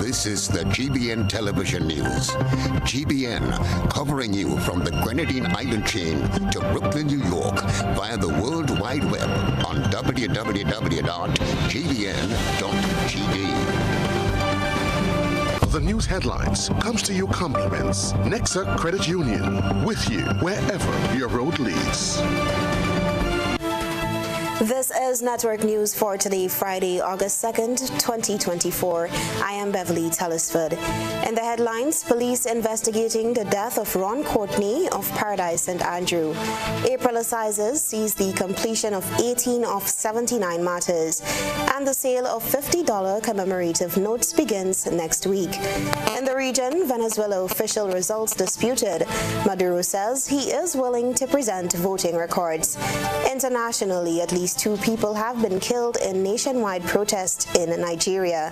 This is the GBN television news. GBN, covering you from the Grenadine Island chain to Brooklyn, New York, via the World Wide Web on www.gbn.gd. The news headlines comes to you compliments Nexa Credit Union, with you wherever your road leads. This is Network News for today, Friday, August 2nd, 2024. I am Beverly Telesford. In the headlines, police investigating the death of Ron Courtney of Paradise St. Andrew. April Assizes sees the completion of 18 of 79 matters. And the sale of $50 commemorative notes begins next week. In the region, Venezuela official results disputed. Maduro says he is willing to present voting records. Internationally, at least 2 people have been killed in nationwide protest in Nigeria.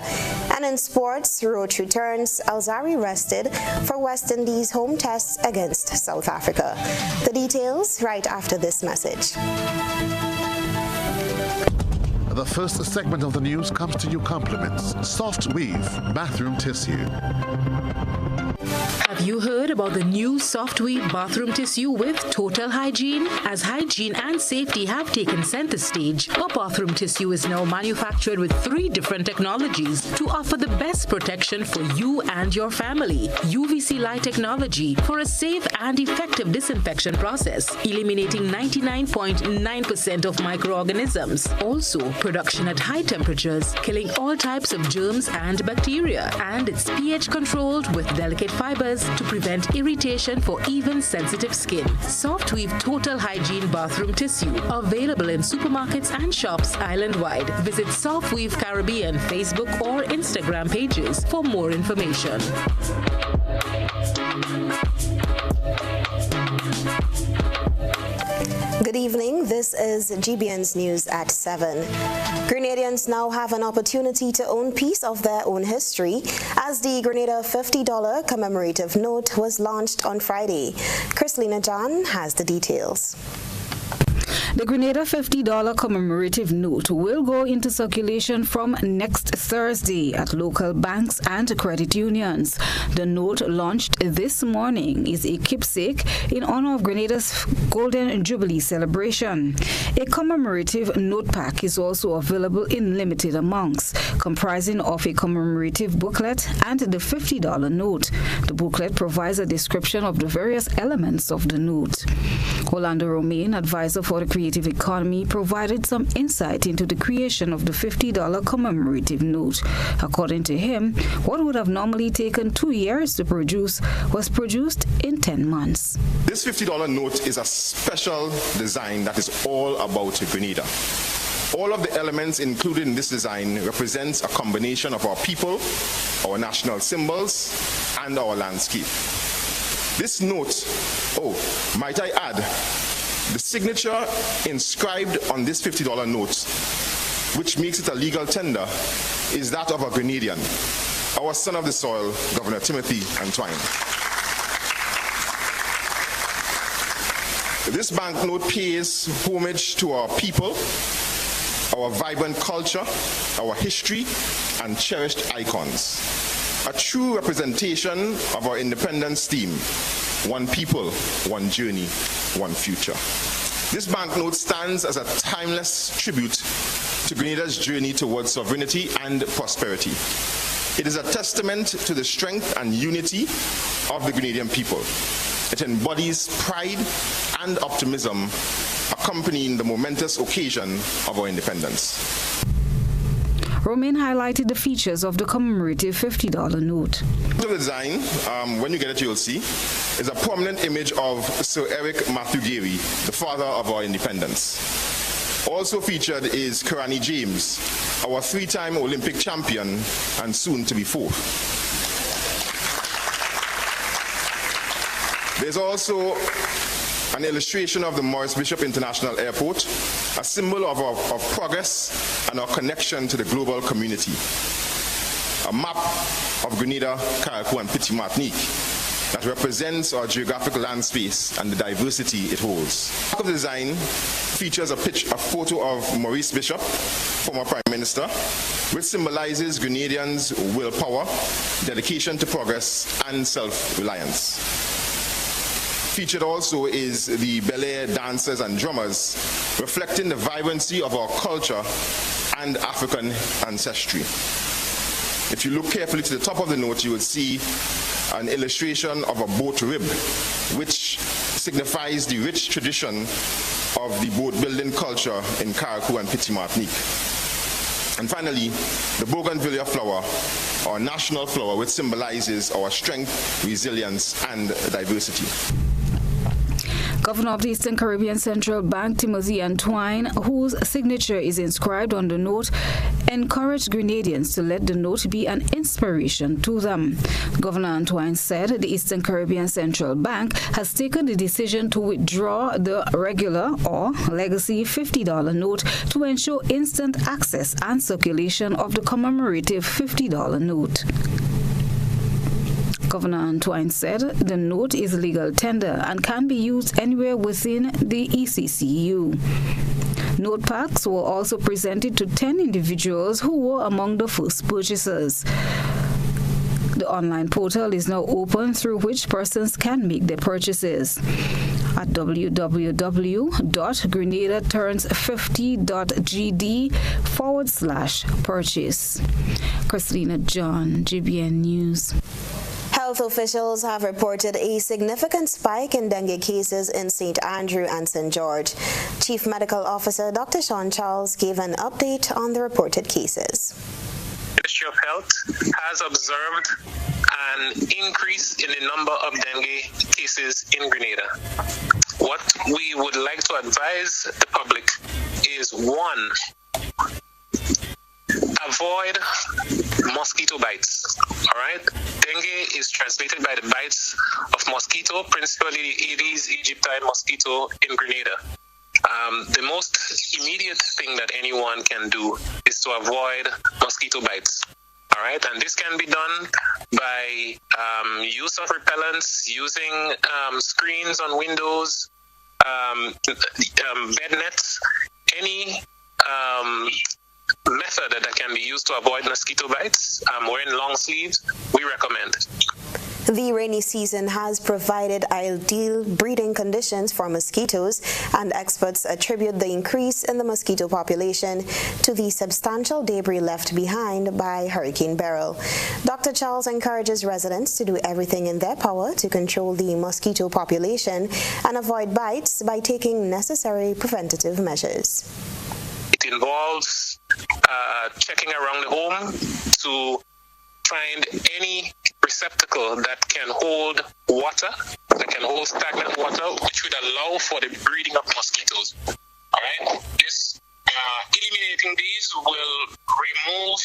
And in sports, Roach returns, Alzari rested for West Indies home tests against South Africa. The details right after this message. The first segment of the news comes to you compliments Soft Weave Bathroom Tissue. Have you heard about the new Soft Weave bathroom tissue with total hygiene? As hygiene and safety have taken center stage, our bathroom tissue is now manufactured with 3 different technologies to offer the best protection for you and your family. UVC light technology for a safe and effective disinfection process, eliminating 99.9% of microorganisms. Also, production at high temperatures, killing all types of germs and bacteria. And it's pH controlled with delicate fibers to prevent irritation for even sensitive skin. Soft Weave Total Hygiene Bathroom Tissue, available in supermarkets and shops island-wide. Visit Soft Weave Caribbean Facebook or Instagram pages for more information. Good evening. This is GBN's News at 7. Grenadians now have an opportunity to own piece of their own history as the Grenada $50 commemorative note was launched on Friday. Chrislina John has the details. The Grenada $50 commemorative note will go into circulation from next Thursday at local banks and credit unions. The note launched this morning is a keepsake in honor of Grenada's Golden Jubilee celebration. A commemorative note pack is also available in limited amounts, comprising of a commemorative booklet and the $50 note. The booklet provides a description of the various elements of the note. Orlando Romain, advisor for the Creative Economy, provided some insight into the creation of the $50 commemorative note. According to him, what would have normally taken 2 years to produce was produced in 10 months. This $50 note is a special design that is all about Grenada. All of the elements included in this design represents a combination of our people, our national symbols, and our landscape. This note, might I add, the signature inscribed on this $50 note, which makes it a legal tender, is that of a Grenadian, our son of the soil, Governor Timothy Antoine. This banknote pays homage to our people, our vibrant culture, our history, and cherished icons. A true representation of our independence theme: one people, one journey, one future. This banknote stands as a timeless tribute to Grenada's journey towards sovereignty and prosperity. It is a testament to the strength and unity of the Grenadian people. It embodies pride and optimism accompanying the momentous occasion of our independence. Romain highlighted the features of the commemorative $50 note. The design, when you get it, you'll see, is a prominent image of Sir Eric Matthew Gary, the father of our independence. Also featured is Karani James, our 3-time Olympic champion and soon to be 4th. There's also an illustration of the Maurice Bishop International Airport, a symbol of progress and our connection to the global community. A map of Grenada, Carriacou, and Petit Martinique, that represents our geographic land space and the diversity it holds. The back of the design features a photo of Maurice Bishop, former Prime Minister, which symbolizes Grenadians' willpower, dedication to progress, and self-reliance. Featured also is the ballet dancers and drummers, reflecting the vibrancy of our culture and African ancestry. If you look carefully to the top of the note, you will see an illustration of a boat rib, which signifies the rich tradition of the boat building culture in Carriacou and Petit Martinique. And finally, the bougainvillea flower, our national flower, which symbolizes our strength, resilience, and diversity. Governor of the Eastern Caribbean Central Bank, Timothy Antoine, whose signature is inscribed on the note, encouraged Grenadians to let the note be an inspiration to them. Governor Antoine said the Eastern Caribbean Central Bank has taken the decision to withdraw the regular or legacy $50 note to ensure instant access and circulation of the commemorative $50 note. Governor Antoine said the note is legal tender and can be used anywhere within the ECCU. Note packs were also presented to 10 individuals who were among the first purchasers. The online portal is now open through which persons can make their purchases at www.grenada-turns50.gd/purchase. Christina John, GBN News. Health officials have reported a significant spike in dengue cases in St. Andrew and St. George. Chief Medical Officer Dr. Sean Charles gave an update on the reported cases. The Ministry of Health has observed an increase in the number of dengue cases in Grenada. What we would like to advise the public is, one, avoid mosquito bites. All right? Dengue is transmitted by the bites of mosquito, principally the Aedes aegypti mosquito in Grenada. The most immediate thing that anyone can do is to avoid mosquito bites. All right, and this can be done by use of repellents, using screens on windows, bed nets, any method that can be used to avoid mosquito bites. Wearing long sleeves, we recommend. The rainy season has provided ideal breeding conditions for mosquitoes, and experts attribute the increase in the mosquito population to the substantial debris left behind by Hurricane Beryl. Dr. Charles encourages residents to do everything in their power to control the mosquito population and avoid bites by taking necessary preventative measures. It involves checking around the home to find any receptacle that can hold water, that can hold stagnant water, which would allow for the breeding of mosquitoes. All right? This eliminating these will remove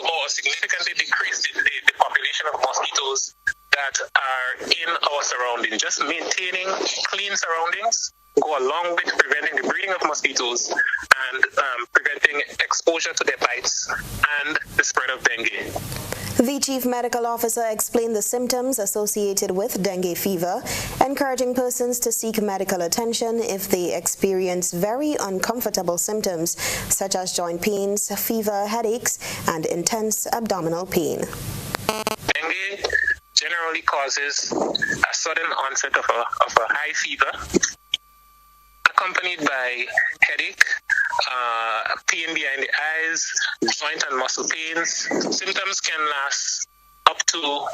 or significantly decrease the population of mosquitoes that are in our surroundings. Just maintaining clean surroundings go a long way to preventing the breeding of mosquitoes and preventing exposure to their bites and the spread of dengue. The Chief Medical Officer explained the symptoms associated with dengue fever, encouraging persons to seek medical attention if they experience very uncomfortable symptoms such as joint pains, fever, headaches, and intense abdominal pain. Dengue generally causes a sudden onset of a high fever, accompanied by headache, pain behind the eyes, joint and muscle pains. Symptoms can last up to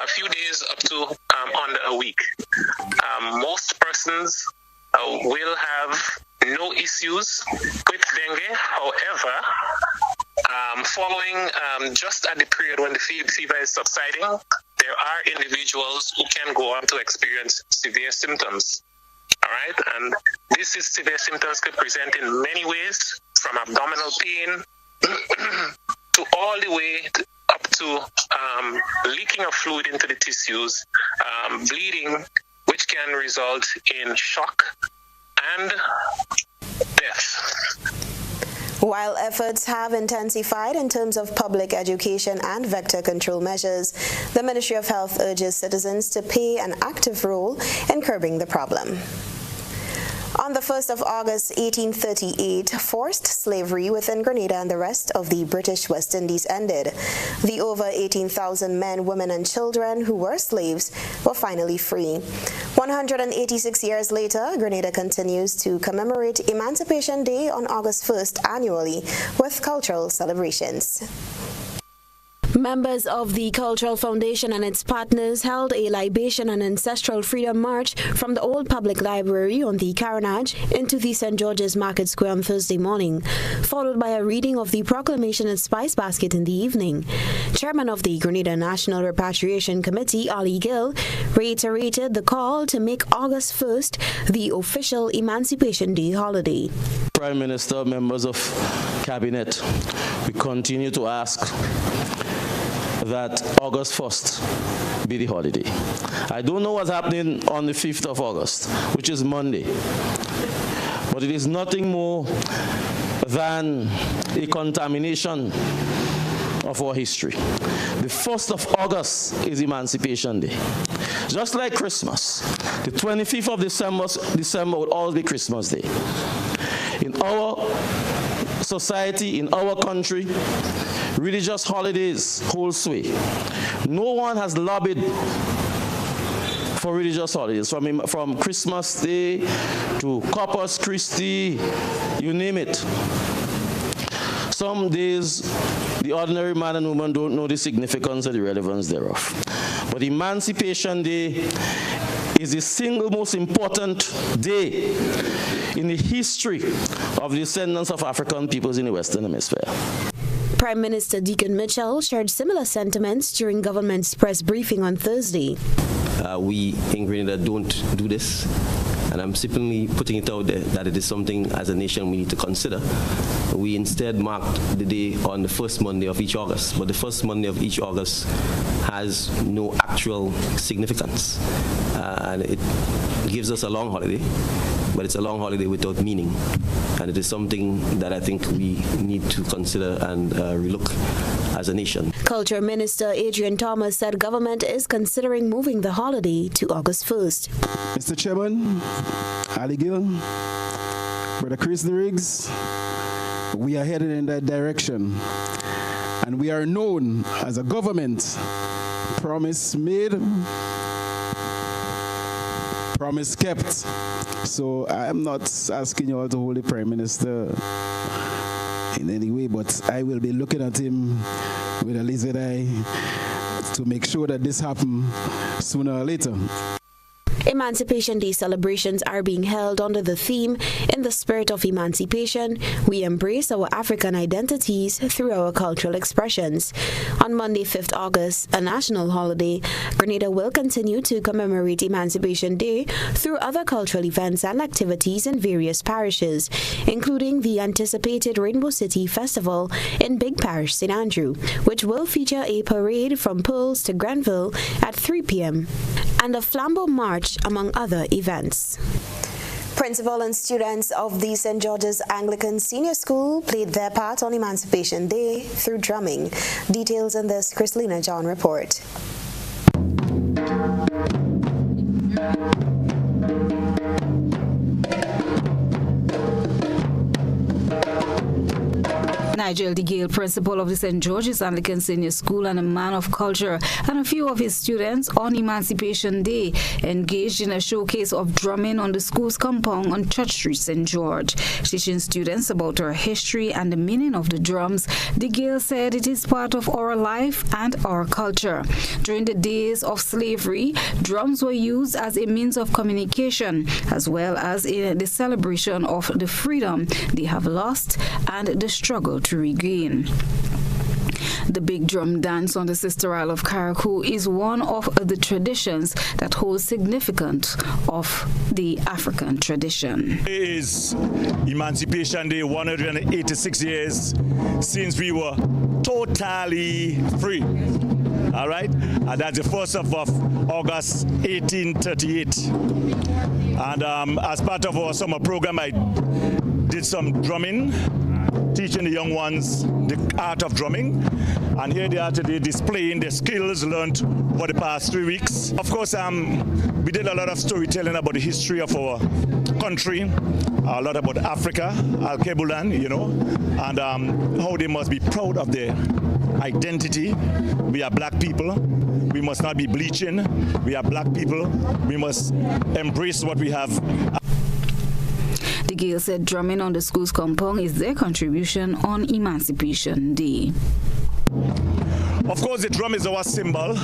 a few days, up to under a week. Most persons will have no issues with dengue. However, following just at the period when the fever is subsiding, there are individuals who can go on to experience severe symptoms. All right, and these severe symptoms could present in many ways, from abdominal pain to all the way up to leaking of fluid into the tissues, bleeding, which can result in shock and death. While efforts have intensified in terms of public education and vector control measures, The Ministry of Health urges citizens to play an active role in curbing the problem. On the 1st of August 1838, forced slavery within Grenada and the rest of the British West Indies ended. The over 18,000 men, women, and children who were slaves were finally free. 186 years later, Grenada continues to commemorate Emancipation Day on August 1st annually with cultural celebrations. Members of the Cultural Foundation and its partners held a libation and ancestral freedom march from the Old Public Library on the Carronage into the St. George's Market Square on Thursday morning, followed by a reading of the proclamation at Spice Basket in the evening. Chairman of the Grenada National Repatriation Committee, Ali Gill, reiterated the call to make August 1st the official Emancipation Day holiday. Prime Minister, members of Cabinet, we continue to ask that August 1st be the holiday. I don't know what's happening on the 5th of August, which is Monday, but it is nothing more than a contamination of our history. The 1st of August is Emancipation Day. Just like Christmas, the 25th of December would always be Christmas Day. In our society, in our country, religious holidays hold sway. No one has lobbied for religious holidays, from Christmas Day to Corpus Christi, you name it. Some days, the ordinary man and woman don't know the significance or the relevance thereof. But Emancipation Day is the single most important day in the history of the descendants of African peoples in the Western Hemisphere. Prime Minister Deacon Mitchell shared similar sentiments during government's press briefing on Thursday. We in Grenada don't do this, and I'm simply putting it out there that it is something as a nation we need to consider. We instead marked the day on the first Monday of each August, but the first Monday of each August has no actual significance, and it gives us a long holiday, but it's a long holiday without meaning, and it is something that I think we need to consider and relook as a nation. Culture Minister Adrian Thomas said government is considering moving the holiday to August 1st. Mr. Chairman, Ali Gill, Brother Chris Riggs, we are headed in that direction, and we are known as a government. Promise made, promise kept. So I am not asking you all to hold the Prime Minister in any way, but I will be looking at him with a lizard eye to make sure that this happens sooner or later. Emancipation Day celebrations are being held under the theme, "In the Spirit of Emancipation, we embrace our African identities through our cultural expressions." On Monday, 5th August, a national holiday, Grenada will continue to commemorate Emancipation Day through other cultural events and activities in various parishes, including the anticipated Rainbow City Festival in Big Parish St. Andrew, which will feature a parade from Pearls to Grenville at 3 p.m. and a Flambeau March, among other events. Principal and students of the St. George's Anglican Senior School played their part on Emancipation Day through drumming. Details in this Chrislina John report. Nigel DeGale, principal of the St. George's Anglican Senior School and a man of culture, and a few of his students on Emancipation Day engaged in a showcase of drumming on the school's compound on Church Street, St. George. Teaching students about our history and the meaning of the drums, DeGale said it is part of our life and our culture. During the days of slavery, drums were used as a means of communication, as well as in the celebration of the freedom they have lost and the struggle to regain. The big drum dance on the Sister Isle of Carriacou is one of the traditions that holds significance of the African tradition. It is Emancipation Day, 186 years since we were totally free. All right? And that's the 1st of August, 1838. And as part of our summer program, I did some drumming teaching the young ones the art of drumming. And here they are today displaying their skills learned for the past 3 weeks. Of course, we did a lot of storytelling about the history of our country, a lot about Africa, Al-Kebulan, you know, and how they must be proud of their identity. We are black people. We must not be bleaching. We are black people. We must embrace what we have. The girls said drumming on the school's compound is their contribution on Emancipation Day. Of course, the drum is our symbol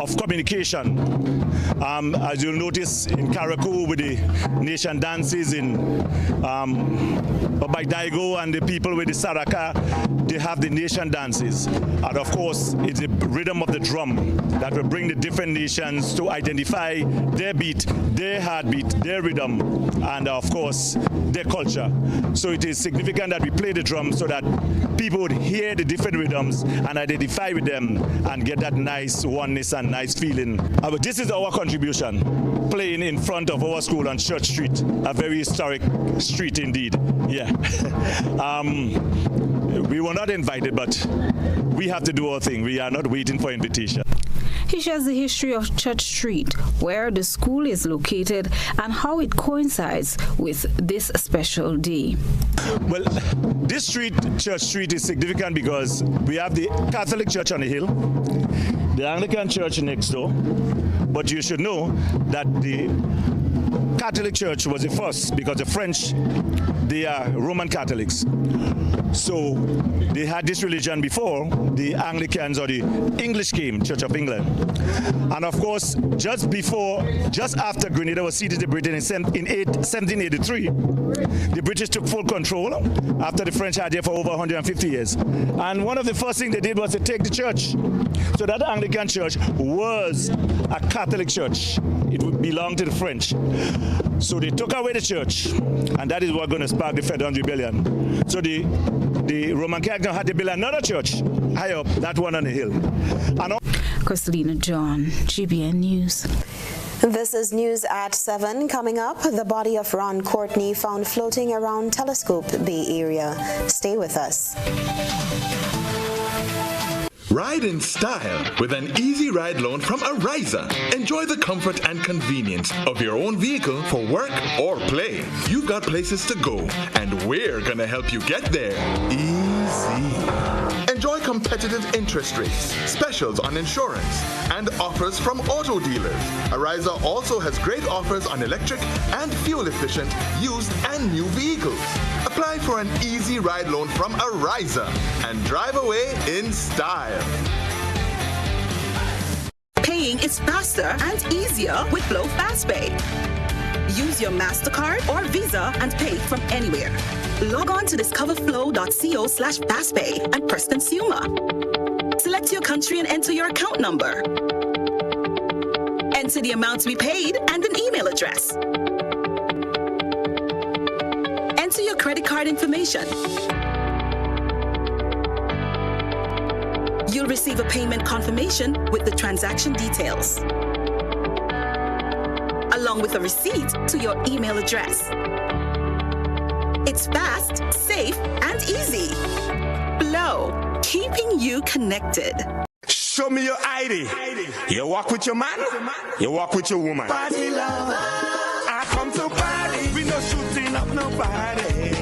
of communication. As you'll notice in Carriacou with the nation dances in Daigo and the people with the Saraka, they have the nation dances. And of course, it's the rhythm of the drum that will bring the different nations to identify their beat, their heartbeat, their rhythm, and of course, their culture. So it is significant that we play the drum so that people would hear the different rhythms and identify with them and get that nice oneness and nice feeling. But this is our contribution, playing in front of our school on Church Street, a very historic street indeed. Yeah. We were not invited, but we have to do our thing. We are not waiting for invitation. He shares the history of Church Street, where the school is located, and how it coincides with this special day. Well, this street, Church Street, is significant because we have the Catholic Church on the hill, the Anglican Church next door, but you should know that the Catholic Church was the first because the French, they are Roman Catholics. So they had this religion before the Anglicans or the English came, Church of England. And of course, just after Grenada was ceded to Britain in 1783, the British took full control after the French had there for over 150 years. And one of the first things they did was to take the church. So that Anglican church was a Catholic church. It would belong to the French. So they took away the church, and that is what's going to spark the Federal Rebellion. So the Roman Catholic had to build another church high up, that one on the hill. Christelina John, GBN News. This is news at 7. Coming up, the body of Ron Courtney found floating around Telescope Bay area. Stay with us. Ride in style with an easy ride loan from Ariza. Enjoy the comfort and convenience of your own vehicle for work or play. You've got places to go, and we're gonna help you get there easy. Enjoy competitive interest rates, specials on insurance, and offers from auto dealers. Ariza also has great offers on electric and fuel-efficient used and new vehicles. Apply for an easy ride loan from Ariza and drive away in style. Paying is faster and easier with Glow FastPay. Use your MasterCard or Visa and pay from anywhere. Log on to discoverflow.co/fastpay and press Consumer. Select your country and enter your account number. Enter the amount to be paid and an email address. Enter your credit card information. You'll receive a payment confirmation with the transaction details, along with a receipt to your email address. It's fast, safe, and easy. Flow, keeping you connected. Show me your ID. You walk with your man, you walk with your woman. Party lover. I come to party, we no shooting up nobody.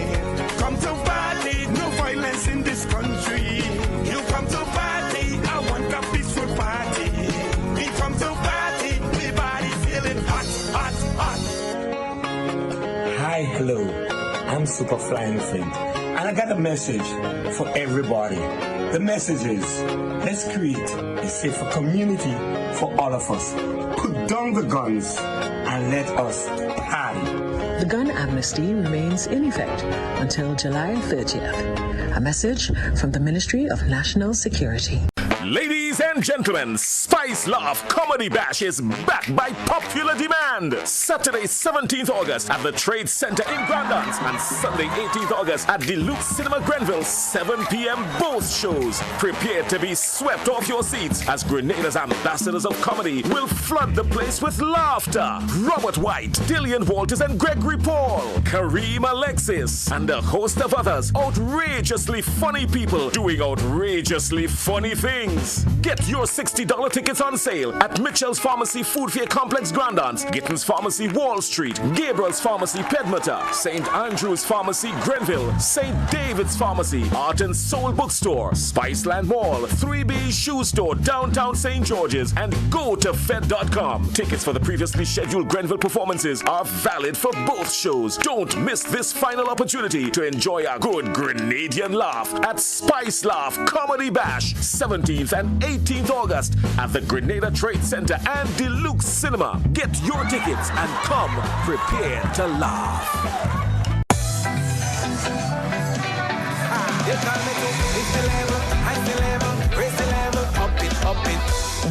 Come to party, no violence in this country. You come to party, I want a peaceful party. We come to party, we body feeling hot, hot, hot. Hi, hello, I'm Super Flying Friend, and I got a message for everybody. The message is, let's create a safer community for all of us. Put down the guns and let us party. The gun amnesty remains in effect until July 30th. A message from the Ministry of National Security. Ladies Ladies and gentlemen, Spice Love Comedy Bash is back by popular demand. Saturday, 17th August at the Trade Center in Grandance and Sunday, 18th August at Deluxe Cinema Grenville, 7 p.m. both shows. Prepare to be swept off your seats as Grenada's ambassadors of comedy will flood the place with laughter. Robert White, Dillian Walters and Gregory Paul, Kareem Alexis, and a host of others. Outrageously funny people doing outrageously funny things. Get your $60 tickets on sale at Mitchell's Pharmacy Food Fair Complex Grandance, Gittins Pharmacy Wall Street, Gabriel's Pharmacy Pedmota, St. Andrew's Pharmacy Grenville, St. David's Pharmacy, Art and Soul Bookstore, Spiceland Mall, 3B Shoe Store, downtown St. George's, and go to Fed.com. Tickets for the previously scheduled Grenville performances are valid for both shows. Don't miss this final opportunity to enjoy a good Grenadian laugh at Spice Laugh Comedy Bash, 17th and 18th August at the Grenada Trade Center and Deluxe Cinema. Get your tickets and come prepared to laugh.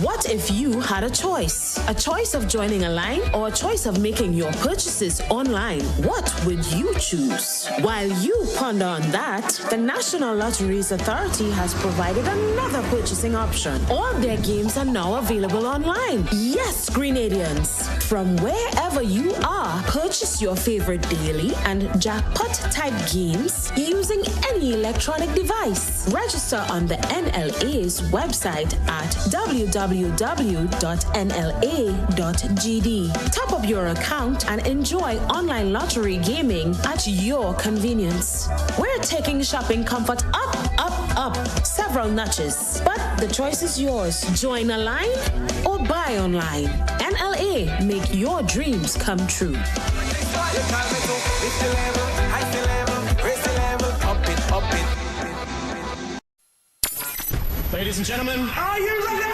What if you had a choice? A choice of joining a line or a choice of making your purchases online? What would you choose? While you ponder on that, the National Lotteries Authority has provided another purchasing option. All their games are now available online. Yes, Grenadians. From wherever you are, purchase your favorite daily and jackpot type games using any electronic device. Register on the NLA's website at www.nla.gd. Top up your account and enjoy online lottery gaming at your convenience. We're taking shopping comfort up, up, up several notches. But the choice is yours. Join a line or buy online. NLA, make your dreams come true. Ladies and gentlemen, are you ready?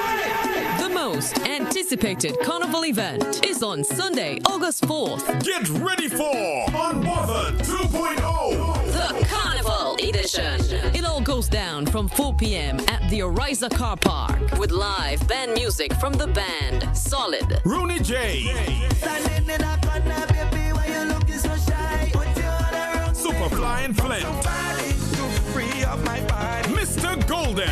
The most anticipated carnival event is on Sunday, August 4th. Get ready for Unbothered 2.0, the Carnival Edition. It all goes down from 4 p.m. at the Ariza Car Park with live band music from the band Solid, Rooney J, Superfly and Flint, Mr. Golden,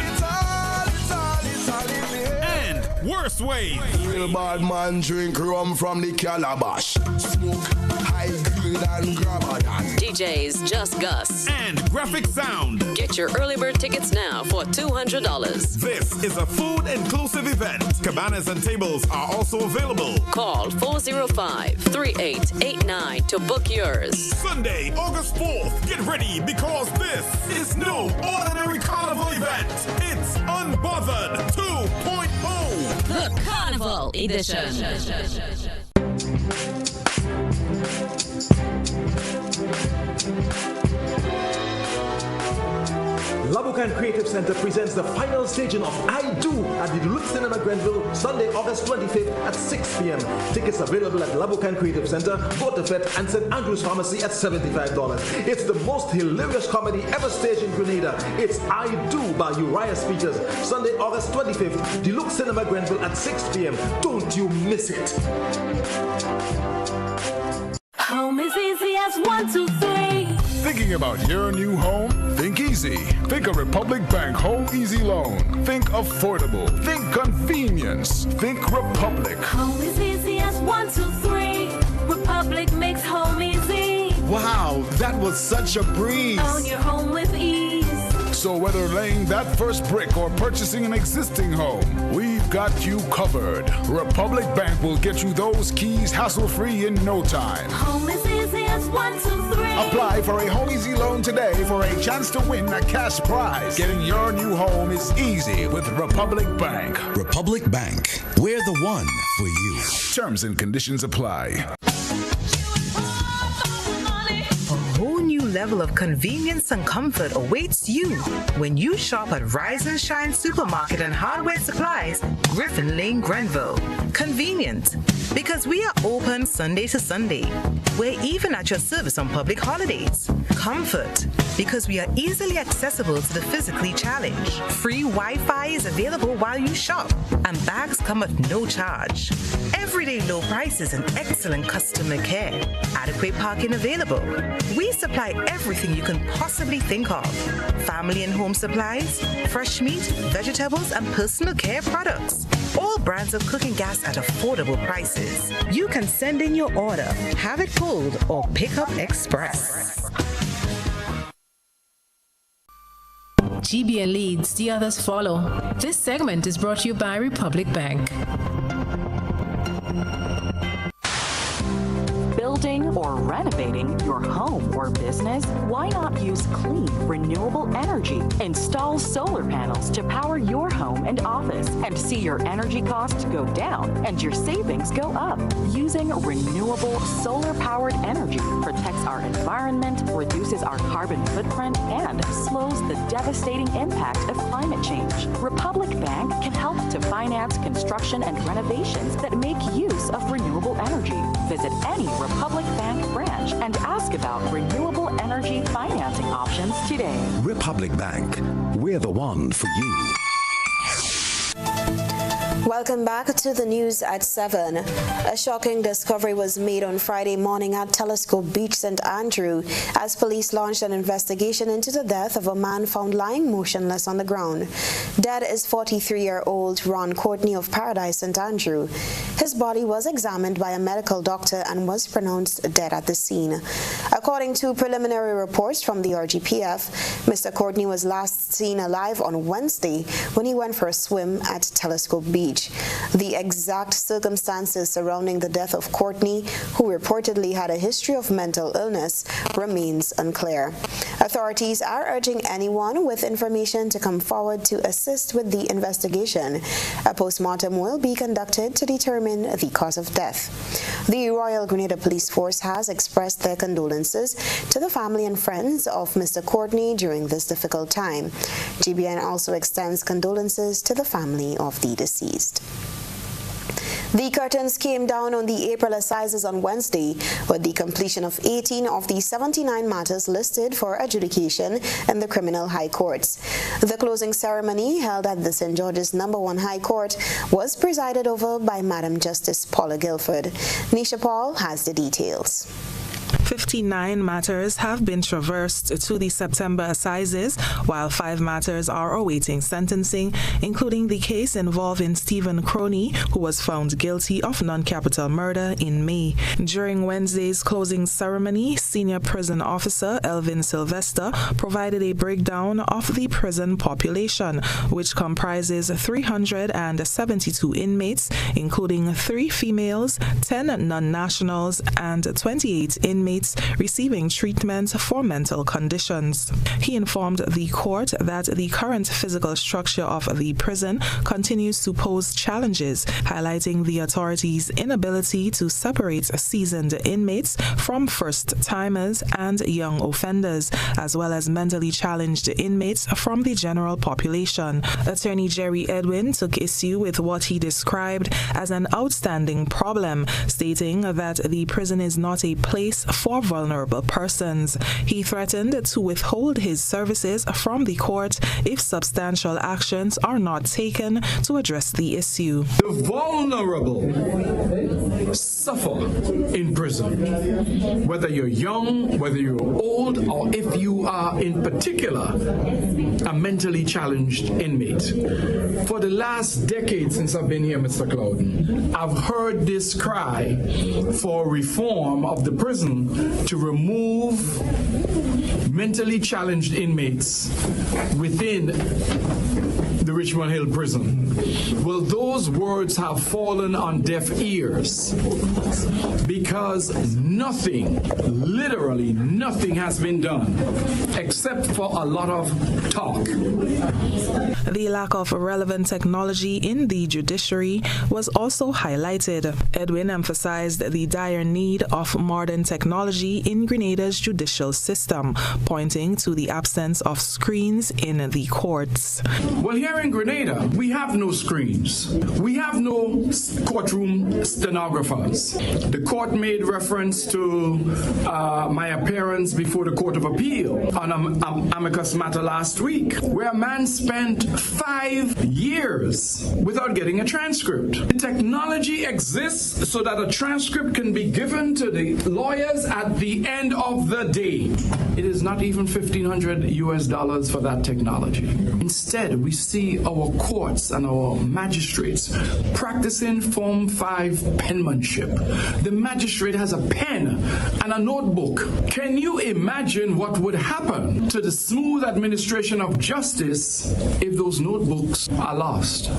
and Worst Wave. Real bad man drink rum from the calabash. Smoke high grade and grab a that. DJs Just Gus and Graphic Sound. Get your early bird tickets now for $200. This is a food inclusive event. Cabanas and tables are also available. Call 405-3889 to book yours. Sunday, August 4th. Get ready because this is no ordinary carnival event. It's Unbothered 2.0, the Carnival Edition. Labukan Creative Center presents the final staging of I Do at the Deluxe Cinema Grenville, Sunday, August 25th at 6 p.m. Tickets available at Labukan Creative Center, Waterfed, and St. Andrew's Pharmacy at $75. It's the most hilarious comedy ever staged in Grenada. It's I Do by Uriah Speakers, Sunday, August 25th, Deluxe Cinema Grenville at 6 p.m. Don't you miss it. Home is easy as 1, 2, 3. Thinking about your new home? Think easy. Think a Republic Bank Home Easy Loan. Think affordable. Think convenience. Think Republic. Home is easy as 1, 2, 3. Republic makes home easy. Wow, that was such a breeze. Own your home with ease. So whether laying that first brick or purchasing an existing home, we've got you covered. Republic Bank will get you those keys hassle-free in no time. Home is easy as 1, 2, 3. Apply for a Home Easy Loan today for a chance to win a cash prize. Getting your new home is easy with Republic Bank. Republic Bank, we're the one for you. Terms and conditions apply. Level of convenience and comfort awaits you when you shop at Rise and Shine Supermarket and Hardware Supplies, Griffin Lane, Grenville. Convenient, because we are open Sunday to Sunday. We're even at your service on public holidays. Comfort, because we are easily accessible to the physically challenged. Free Wi-Fi is available while you shop, and bags come at no charge. Everyday low prices and excellent customer care. Adequate parking available. We supply everything you can possibly think of. Family and home supplies, fresh meat, vegetables, and personal care products. All brands of cooking gas at affordable prices. You can send in your order, have it pulled, or pick up express. GBN leads, the others follow. This segment is brought to you by Republic Bank. Building or renovating your home or business? Why not use clean, renewable energy? Install solar panels to power your home and office and see your energy costs go down and your savings go up. Using renewable solar-powered energy protects our environment, reduces our carbon footprint, and slows the devastating impact of climate change. Republic Bank can help to finance construction and renovations that make use of renewable energy. Visit any Republic Bank branch and ask about renewable energy financing options today. Republic Bank, we're the one for you. Welcome back to the news at 7. A shocking discovery was made on Friday morning at Telesford Beach, St. Andrew, as police launched an investigation into the death of a man found lying motionless on the ground. Dead is 43-year-old Ron Courtney of Paradise, St. Andrew. His body was examined by a medical doctor and was pronounced dead at the scene. According to preliminary reports from the RGPF, Mr. Courtney was last seen alive on Wednesday when he went for a swim at Telesford Beach. The exact circumstances surrounding the death of Courtney, who reportedly had a history of mental illness, remains unclear. Authorities are urging anyone with information to come forward to assist with the investigation. A postmortem will be conducted to determine the cause of death. The Royal Grenada Police Force has expressed their condolences to the family and friends of Mr. Courtney during this difficult time. GBN also extends condolences to the family of the deceased. The curtains came down on the April Assizes on Wednesday with the completion of 18 of the 79 matters listed for adjudication in the criminal high courts. The closing ceremony held at the St. George's No. 1 High Court was presided over by Madam Justice Paula Guilford. Nisha Paul has the details. 59 matters have been traversed to the September Assizes, while 5 matters are awaiting sentencing, including the case involving Stephen Croney, who was found guilty of non-capital murder in May. During Wednesday's closing ceremony, Senior Prison Officer Elvin Sylvester provided a breakdown of the prison population, which comprises 372 inmates, including 3 females, 10 non-nationals, and 28 inmates receiving treatment for mental conditions. He informed the court that the current physical structure of the prison continues to pose challenges, highlighting the authorities' inability to separate seasoned inmates from first-timers and young offenders, as well as mentally challenged inmates from the general population. Attorney Jerry Edwin took issue with what he described as an outstanding problem, stating that the prison is not a place for vulnerable persons. He threatened to withhold his services from the court if substantial actions are not taken to address the issue. The vulnerable suffer in prison, whether you're young, whether you're old, or if you are in particular a mentally challenged inmate. For the last decade since I've been here, Mr. Clouden, I've heard this cry for reform of the prison to remove mentally challenged inmates within the Richmond Hill prison. Well, those words have fallen on deaf ears because nothing, literally nothing has been done except for a lot of talk. The lack of relevant technology in the judiciary was also highlighted. Edwin emphasized the dire need of modern technology in Grenada's judicial system, pointing to the absence of screens in the courts. Well, here here in Grenada, we have no screens. We have no courtroom stenographers. The court made reference to my appearance before the Court of Appeal on an amicus matter last week, where a man spent 5 years without getting a transcript. The technology exists so that a transcript can be given to the lawyers at the end of the day. It is not even $1,500 for that technology. Instead, we see our courts and our magistrates practicing Form 5 penmanship. The magistrate has a pen and a notebook. Can you imagine what would happen to the smooth administration of justice if those notebooks are lost?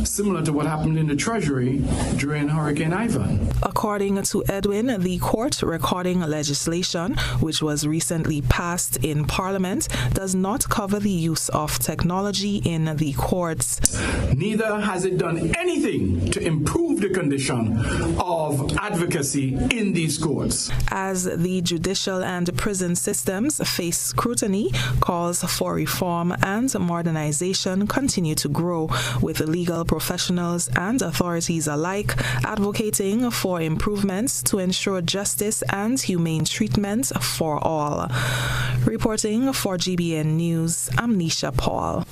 Similar to what happened in the Treasury during Hurricane Ivan. According to Edwin, the court recording legislation, which was recently passed in Parliament, does not cover the use of technology in the courts. Neither has it done anything to improve the condition of advocacy in these courts. As the judicial and prison systems face scrutiny, calls for reform and modernization continue to grow, with legal professionals and authorities alike advocating for improvements to ensure justice and humane treatment for all. Reporting for GBN News, I'm Nisha Paul.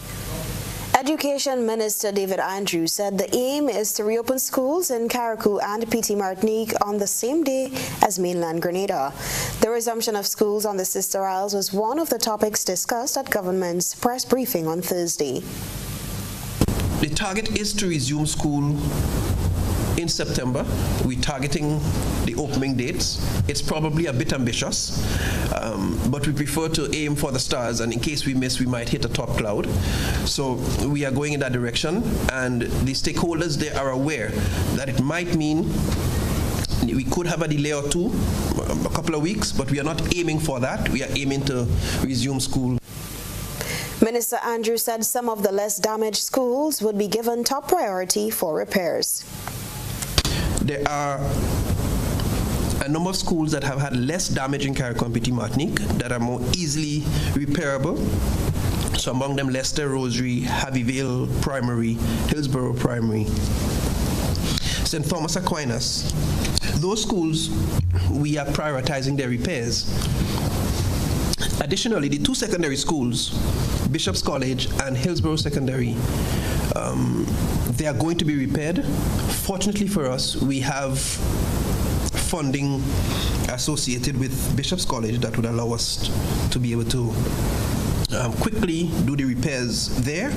Education Minister David Andrews said the aim is to reopen schools in Carriacou and Petite Martinique on the same day as mainland Grenada. The resumption of schools on the Sister Isles was one of the topics discussed at government's press briefing on Thursday. The target is to resume school in September. We're targeting the opening dates. It's probably a bit ambitious, but we prefer to aim for the stars, and in case we miss, we might hit a top cloud. So we are going in that direction, and the stakeholders there are aware that it might mean we could have a delay or two, a couple of weeks, but we are not aiming for that. We are aiming to resume school. Minister Andrews said some of the less damaged schools would be given top priority for repairs. There are a number of schools that have had less damage in Carriacou and Petite Martinique that are more easily repairable. So among them, Leicester, Rosary, Abbeyvale Primary, Hillsborough Primary, St. Thomas Aquinas. Those schools, we are prioritizing their repairs. Additionally, the two secondary schools, Bishop's College and Hillsborough Secondary, they are going to be repaired. Fortunately for us, we have funding associated with Bishop's College that would allow us to be able to quickly do the repairs there.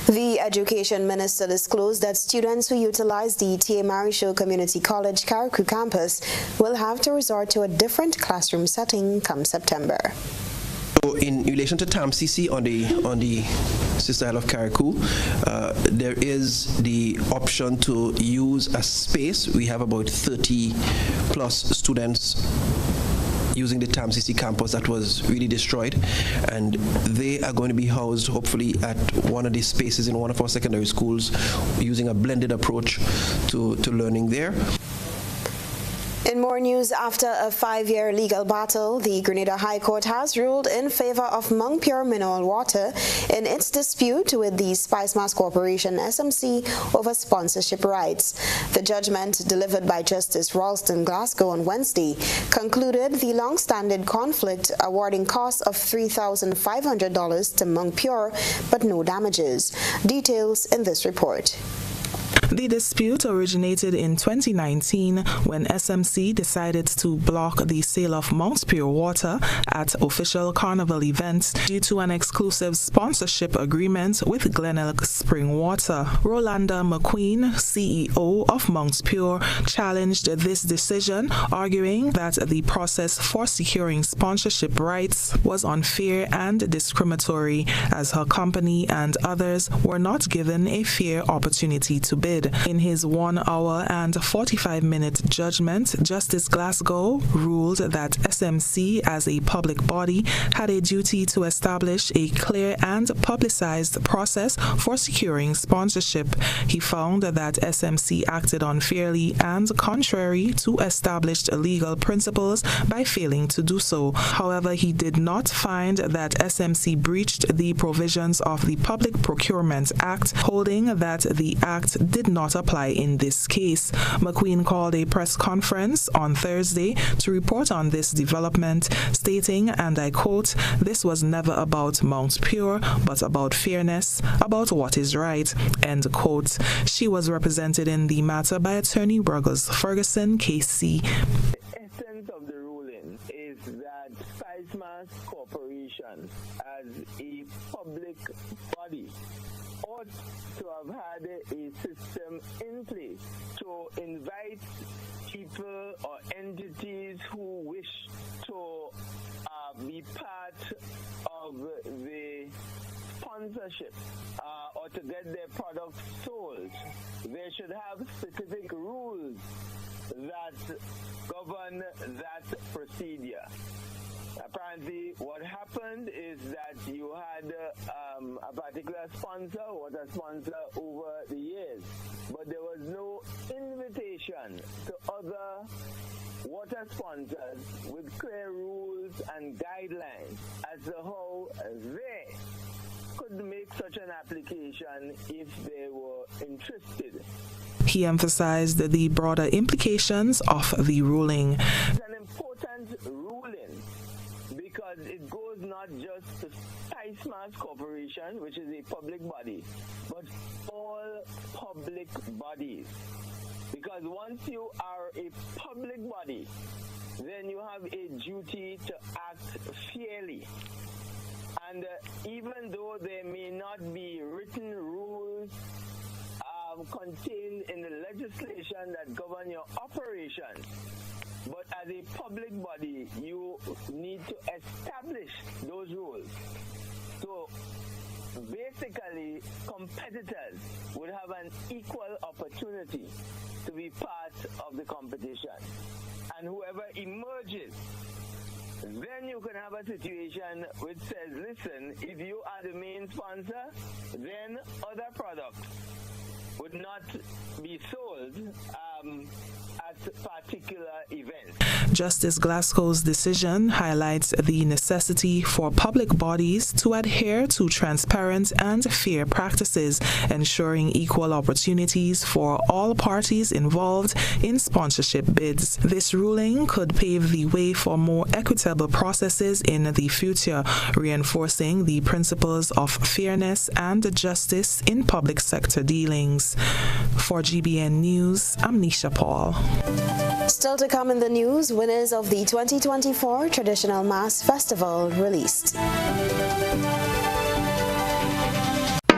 The Education Minister disclosed that students who utilize the T.A. Marichaud Community College Carriacou campus will have to resort to a different classroom setting come September. So in relation to TAMCC on the Sister Isle of Carriacou, there is the option to use a space. We have about 30 plus students using the TAMCC campus that was really destroyed, and they are going to be housed hopefully at one of these spaces in one of our secondary schools using a blended approach to learning there. In more news, after a 5-year legal battle, the Grenada High Court has ruled in favor of Montpure Mineral Water in its dispute with the Spice Mass Corporation SMC over sponsorship rights. The judgment, delivered by Justice Ralston Glasgow on Wednesday, concluded the long-standing conflict, awarding costs of $3,500 to Montpure, but no damages. Details in this report. The dispute originated in 2019 when SMC decided to block the sale of Montpure water at official carnival events due to an exclusive sponsorship agreement with Glenelg Spring Water. Rolanda McQueen, CEO of Montpure, challenged this decision, arguing that the process for securing sponsorship rights was unfair and discriminatory, as her company and others were not given a fair opportunity to bid. granted. In his 1 hour and 45-minute judgment, Justice Glasgow ruled that SMC as a public body had a duty to establish a clear and publicized process for securing sponsorship. He found that SMC acted unfairly and contrary to established legal principles by failing to do so. However, he did not find that SMC breached the provisions of the Public Procurement Act, holding that the Act did not apply in this case. McQueen called a press conference on Thursday to report on this development, stating, and I quote, "This was never about Mount Pure, but about fairness, about what is right," end quote. She was represented in the matter by attorney Burgos Ferguson, KC. The essence of the ruling is that Spicemas Corporation, as a public body, ought to have had a system in place to invite people or entities who wish to be part of the sponsorship or to get their products sold. They should have specific rules that govern that procedure. Apparently, what happened is that you had a particular sponsor, water sponsor, over the years, but there was no invitation to other water sponsors with clear rules and guidelines as to how they could make such an application if they were interested. He emphasized the broader implications of the ruling. It's an important ruling because it goes not just to Spicemas Corporation, which is a public body, but all public bodies. Because once you are a public body, then you have a duty to act fairly. And even though there may not be written rules contained in the legislation that govern your operations, but as a public body, you need to establish those rules. So basically, competitors would have an equal opportunity to be part of the competition. And whoever emerges, then you can have a situation which says, listen, if you are the main sponsor, then other products would not be sold at particular events. Justice Glasgow's decision highlights the necessity for public bodies to adhere to transparent and fair practices, ensuring equal opportunities for all parties involved in sponsorship bids. This ruling could pave the way for more equitable processes in the future, reinforcing the principles of fairness and justice in public sector dealings. For GBN News, I'm Nisha Paul. Still to come in the news, winners of the 2024 Traditional Mass Festival released.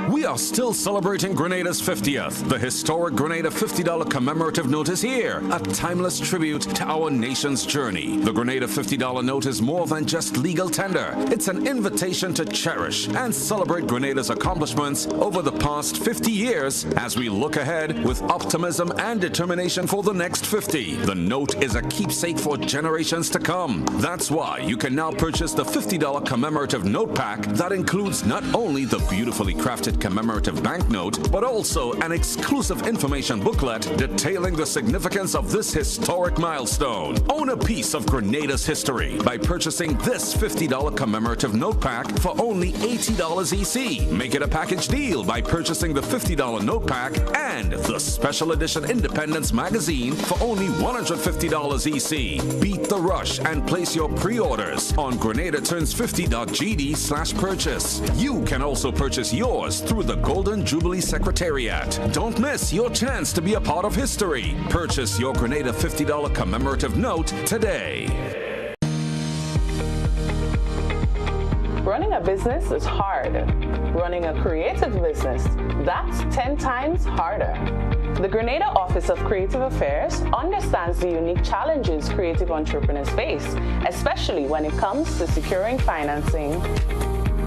We are still celebrating Grenada's 50th. The historic Grenada $50 commemorative note is here, a timeless tribute to our nation's journey. The Grenada $50 note is more than just legal tender. It's an invitation to cherish and celebrate Grenada's accomplishments over the past 50 years as we look ahead with optimism and determination for the next 50. The note is a keepsake for generations to come. That's why you can now purchase the $50 commemorative note pack that includes not only the beautifully crafted commemorative banknote, but also an exclusive information booklet detailing the significance of this historic milestone. Own a piece of Grenada's history by purchasing this $50 commemorative note pack for only $80 EC. Make it a package deal by purchasing the $50 note pack and the special edition Independence magazine for only $150 EC. Beat the rush and place your pre-orders on GrenadaTurns50.gd/purchase. You can also purchase yours through the Golden Jubilee Secretariat. Don't miss your chance to be a part of history. Purchase your Grenada $50 commemorative note today. Running a business is hard. Running a creative business, that's 10 times harder. The Grenada Office of Creative Affairs understands the unique challenges creative entrepreneurs face, especially when it comes to securing financing.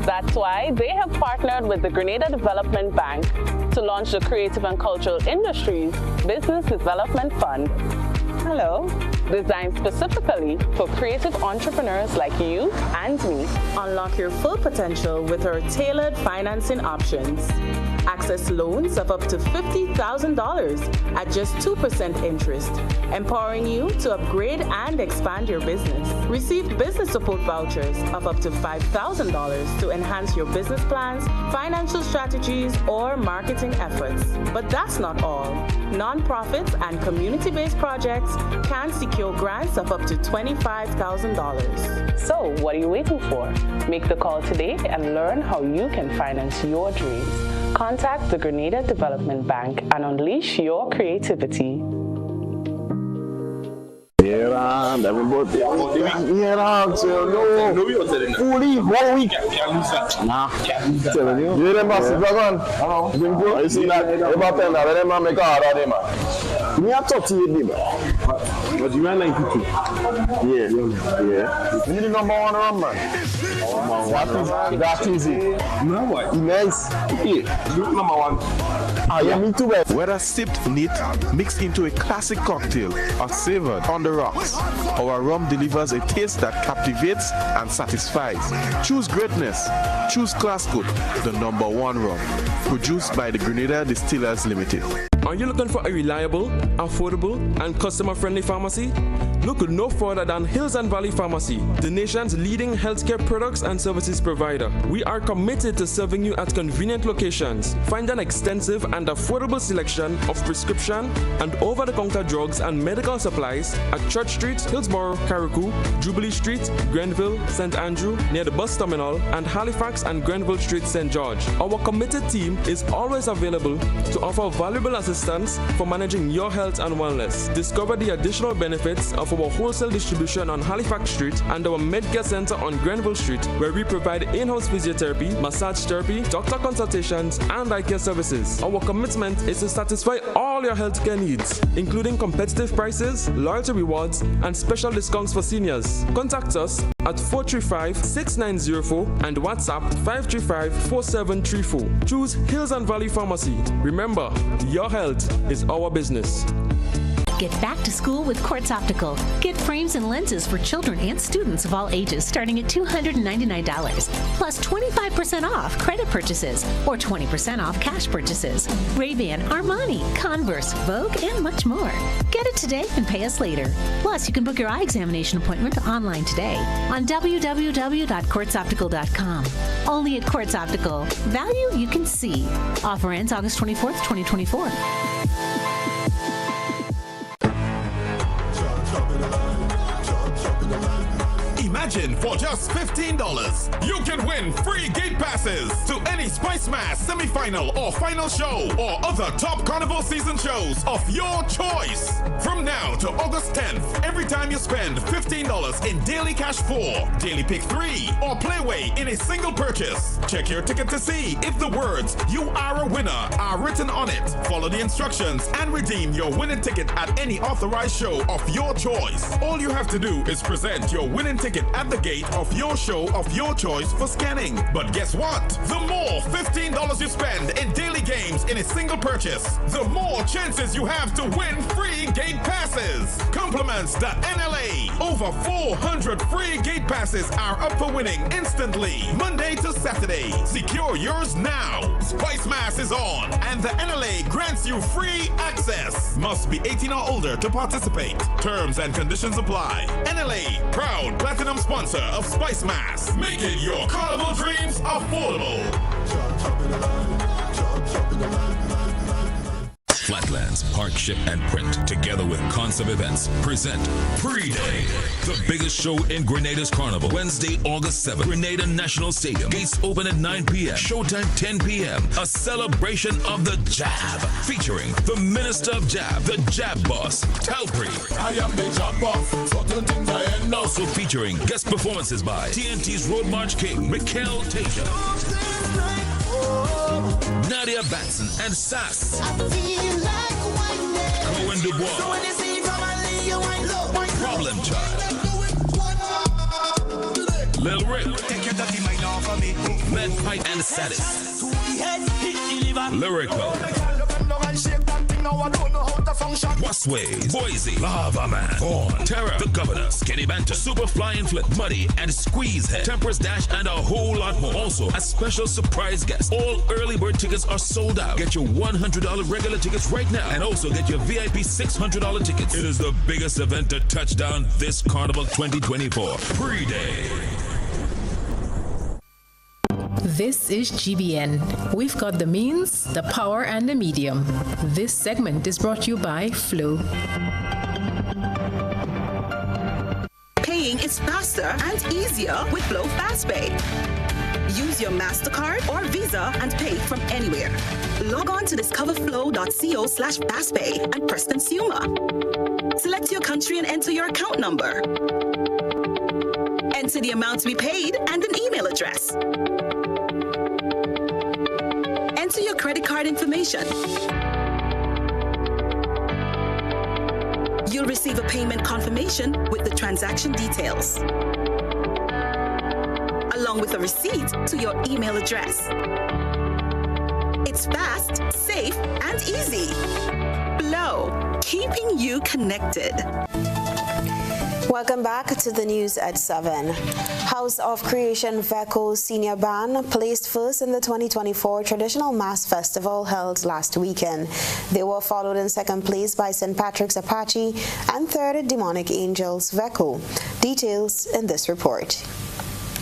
That's why they have partnered with the Grenada Development Bank to launch the Creative and Cultural Industries Business Development Fund. Hello. Designed specifically for creative entrepreneurs like you and me. Unlock your full potential with our tailored financing options. Access loans of up to $50,000 at just 2% interest, empowering you to upgrade and expand your business. Receive business support vouchers of up to $5,000 to enhance your business plans, financial strategies, or marketing efforts. But that's not all. Nonprofits and community-based projects can secure grants of up to $25,000. So, what are you waiting for? Make the call today and learn how you can finance your dreams. Contact the Grenada Development Bank and unleash your creativity. Me have to see it, but you are 92. Yeah. You need the number one run, man. That is it. No, what? Nice. Yeah. Number one. Yeah, me too, man. Whether sipped neat, mixed into a classic cocktail, or savored on the rocks, our rum delivers a taste that captivates and satisfies. Choose greatness. Choose Classcoat, the number one rum. Produced by the Grenada Distillers Limited. Are you looking for a reliable, affordable, and customer-friendly pharmacy? Look no further than Hills and Valley Pharmacy, the nation's leading healthcare products and services provider. We are committed to serving you at convenient locations. Find an extensive and affordable selection of prescription and over-the-counter drugs and medical supplies at Church Street, Hillsborough, Carriacou, Jubilee Street, Grenville, St. Andrew, near the bus terminal, and Halifax and Grenville Street, St. George. Our committed team is always available to offer valuable assistance for managing your health and wellness. Discover the additional benefits of our wholesale distribution on Halifax Street and our Medcare Center on Grenville Street, where we provide in-house physiotherapy, massage therapy, doctor consultations, and eye care services. Our commitment is to satisfy all your healthcare needs, including competitive prices, loyalty rewards, and special discounts for seniors. Contact us at 435-6904 and WhatsApp 535-4734. Choose Hills and Valley Pharmacy. Remember, your health is our business. Get back to school with Quartz Optical. Get frames and lenses for children and students of all ages starting at $299, plus 25% off credit purchases or 20% off cash purchases. Ray-Ban, Armani, Converse, Vogue, and much more. Get it today and pay us later. Plus, you can book your eye examination appointment online today on www.quartzoptical.com. Only at Quartz Optical. Value you can see. Offer ends August 24th, 2024. Imagine for just $15, you can win free gate passes to any Spice Mass semi-final or final show or other top Carnival season shows of your choice. From now to August 10th, every time you spend $15 in Daily Cash 4, Daily Pick 3, or Playway in a single purchase, check your ticket to see if the words "You are a winner" are written on it. Follow the instructions and redeem your winning ticket at any authorized show of your choice. All you have to do is present your winning ticket at the gate of your show of your choice for scanning. But guess what? The more $15 you spend in daily games in a single purchase, the more chances you have to win free gate passes. Compliments the NLA. Over 400 free gate passes are up for winning instantly, Monday to Saturday. Secure yours now. Spice Mass is on, and the NLA grants you free access. Must be 18 or older to participate. Terms and conditions apply. NLA, proud platinum sponsor of Spice Mass, making your carnival dreams affordable. Flatlands, Parkship, and Print, together with Concept Events, present Pre-Day, the biggest show in Grenada's Carnival. Wednesday, August 7th, Grenada National Stadium. Gates open at 9 p.m. Showtime 10 p.m. A celebration of the Jab, featuring the Minister of Jab, the Jab Boss, Talpri. I am the Jab Boss. Certain things I end. Also featuring guest performances by TNT's Road March King, Mikhail Tasia, Nadia Batson, and Sass. Cohen Dubois, Problem Child, Lil Rick, Lead Pipe and Status, Lyrical, Wasways, Boise, Lava Man, Corn, Terror, The Governor, Skinny Banter, Super Fly and Flip, Muddy and Squeeze Head, Temperance Dash, and a whole lot more. Also, a special surprise guest. All early bird tickets are sold out. Get your $100 regular tickets right now, and also get your VIP $600 tickets. It is the biggest event to touch down this Carnival 2024. Pre-day. This is GBN. We've got the means, the power, and the medium. This segment is brought to you by Flow. Paying is faster and easier with Flow FastPay. Use your MasterCard or Visa and pay from anywhere. Log on to discoverflow.co/fastpay and press Consumer. Select your country and enter your account number. Enter the amount to be paid and an email address. Enter your credit card information. You'll receive a payment confirmation with the transaction details, along with a receipt to your email address. It's fast, safe, and easy. Flow, keeping you connected. Welcome back to the news at 7. House of Creation VECO Senior Band placed first in the 2024 Traditional Mass Festival held last weekend. They were followed in second place by St. Patrick's Apache and third Demonic Angels VECO. Details in this report.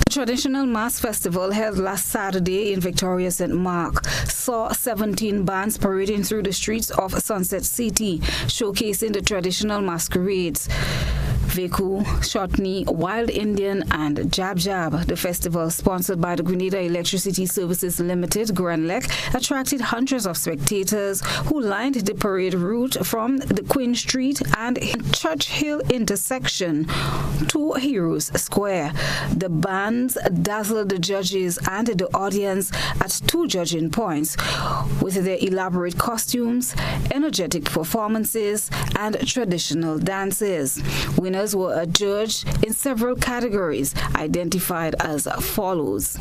Traditional Mass Festival held last Saturday in Victoria St. Mark saw 17 bands parading through the streets of Sunset City, showcasing the traditional masquerades. Veku, Shotney, Wild Indian, and Jab Jab. The festival, sponsored by the Grenada Electricity Services Limited, GRENLEC, attracted hundreds of spectators who lined the parade route from the Queen Street and Churchill intersection to Heroes Square. The bands dazzled the judges and the audience at 2 judging points with their elaborate costumes, energetic performances, and traditional dances. Winners were adjudged in several categories, identified as follows.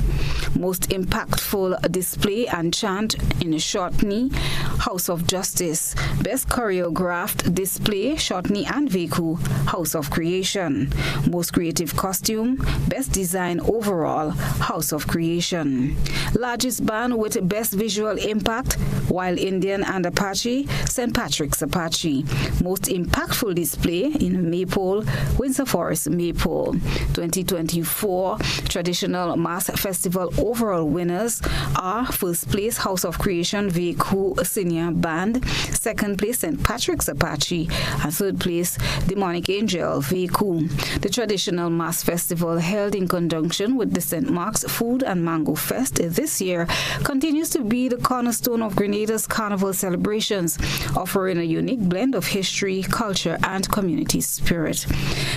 Most impactful display and chant in Shotney, House of Justice. Best choreographed display, Shotney and Veku, House of Creation. Most creative costume, best design overall, House of Creation. Largest band with best visual impact, Wild Indian and Apache, St. Patrick's Apache. Most impactful display in Maypole, Windsor Forest Maypole. 2024 Traditional Mass Festival overall winners are first place House of Creation Veku Senior Band, second place St. Patrick's Apache, and third place Demonic Angel Veku. The Traditional Mass Festival, held in conjunction with the St. Mark's Food and Mango Fest this year, continues to be the cornerstone of Grenada's carnival celebrations, offering a unique blend of history, culture, and community spirit.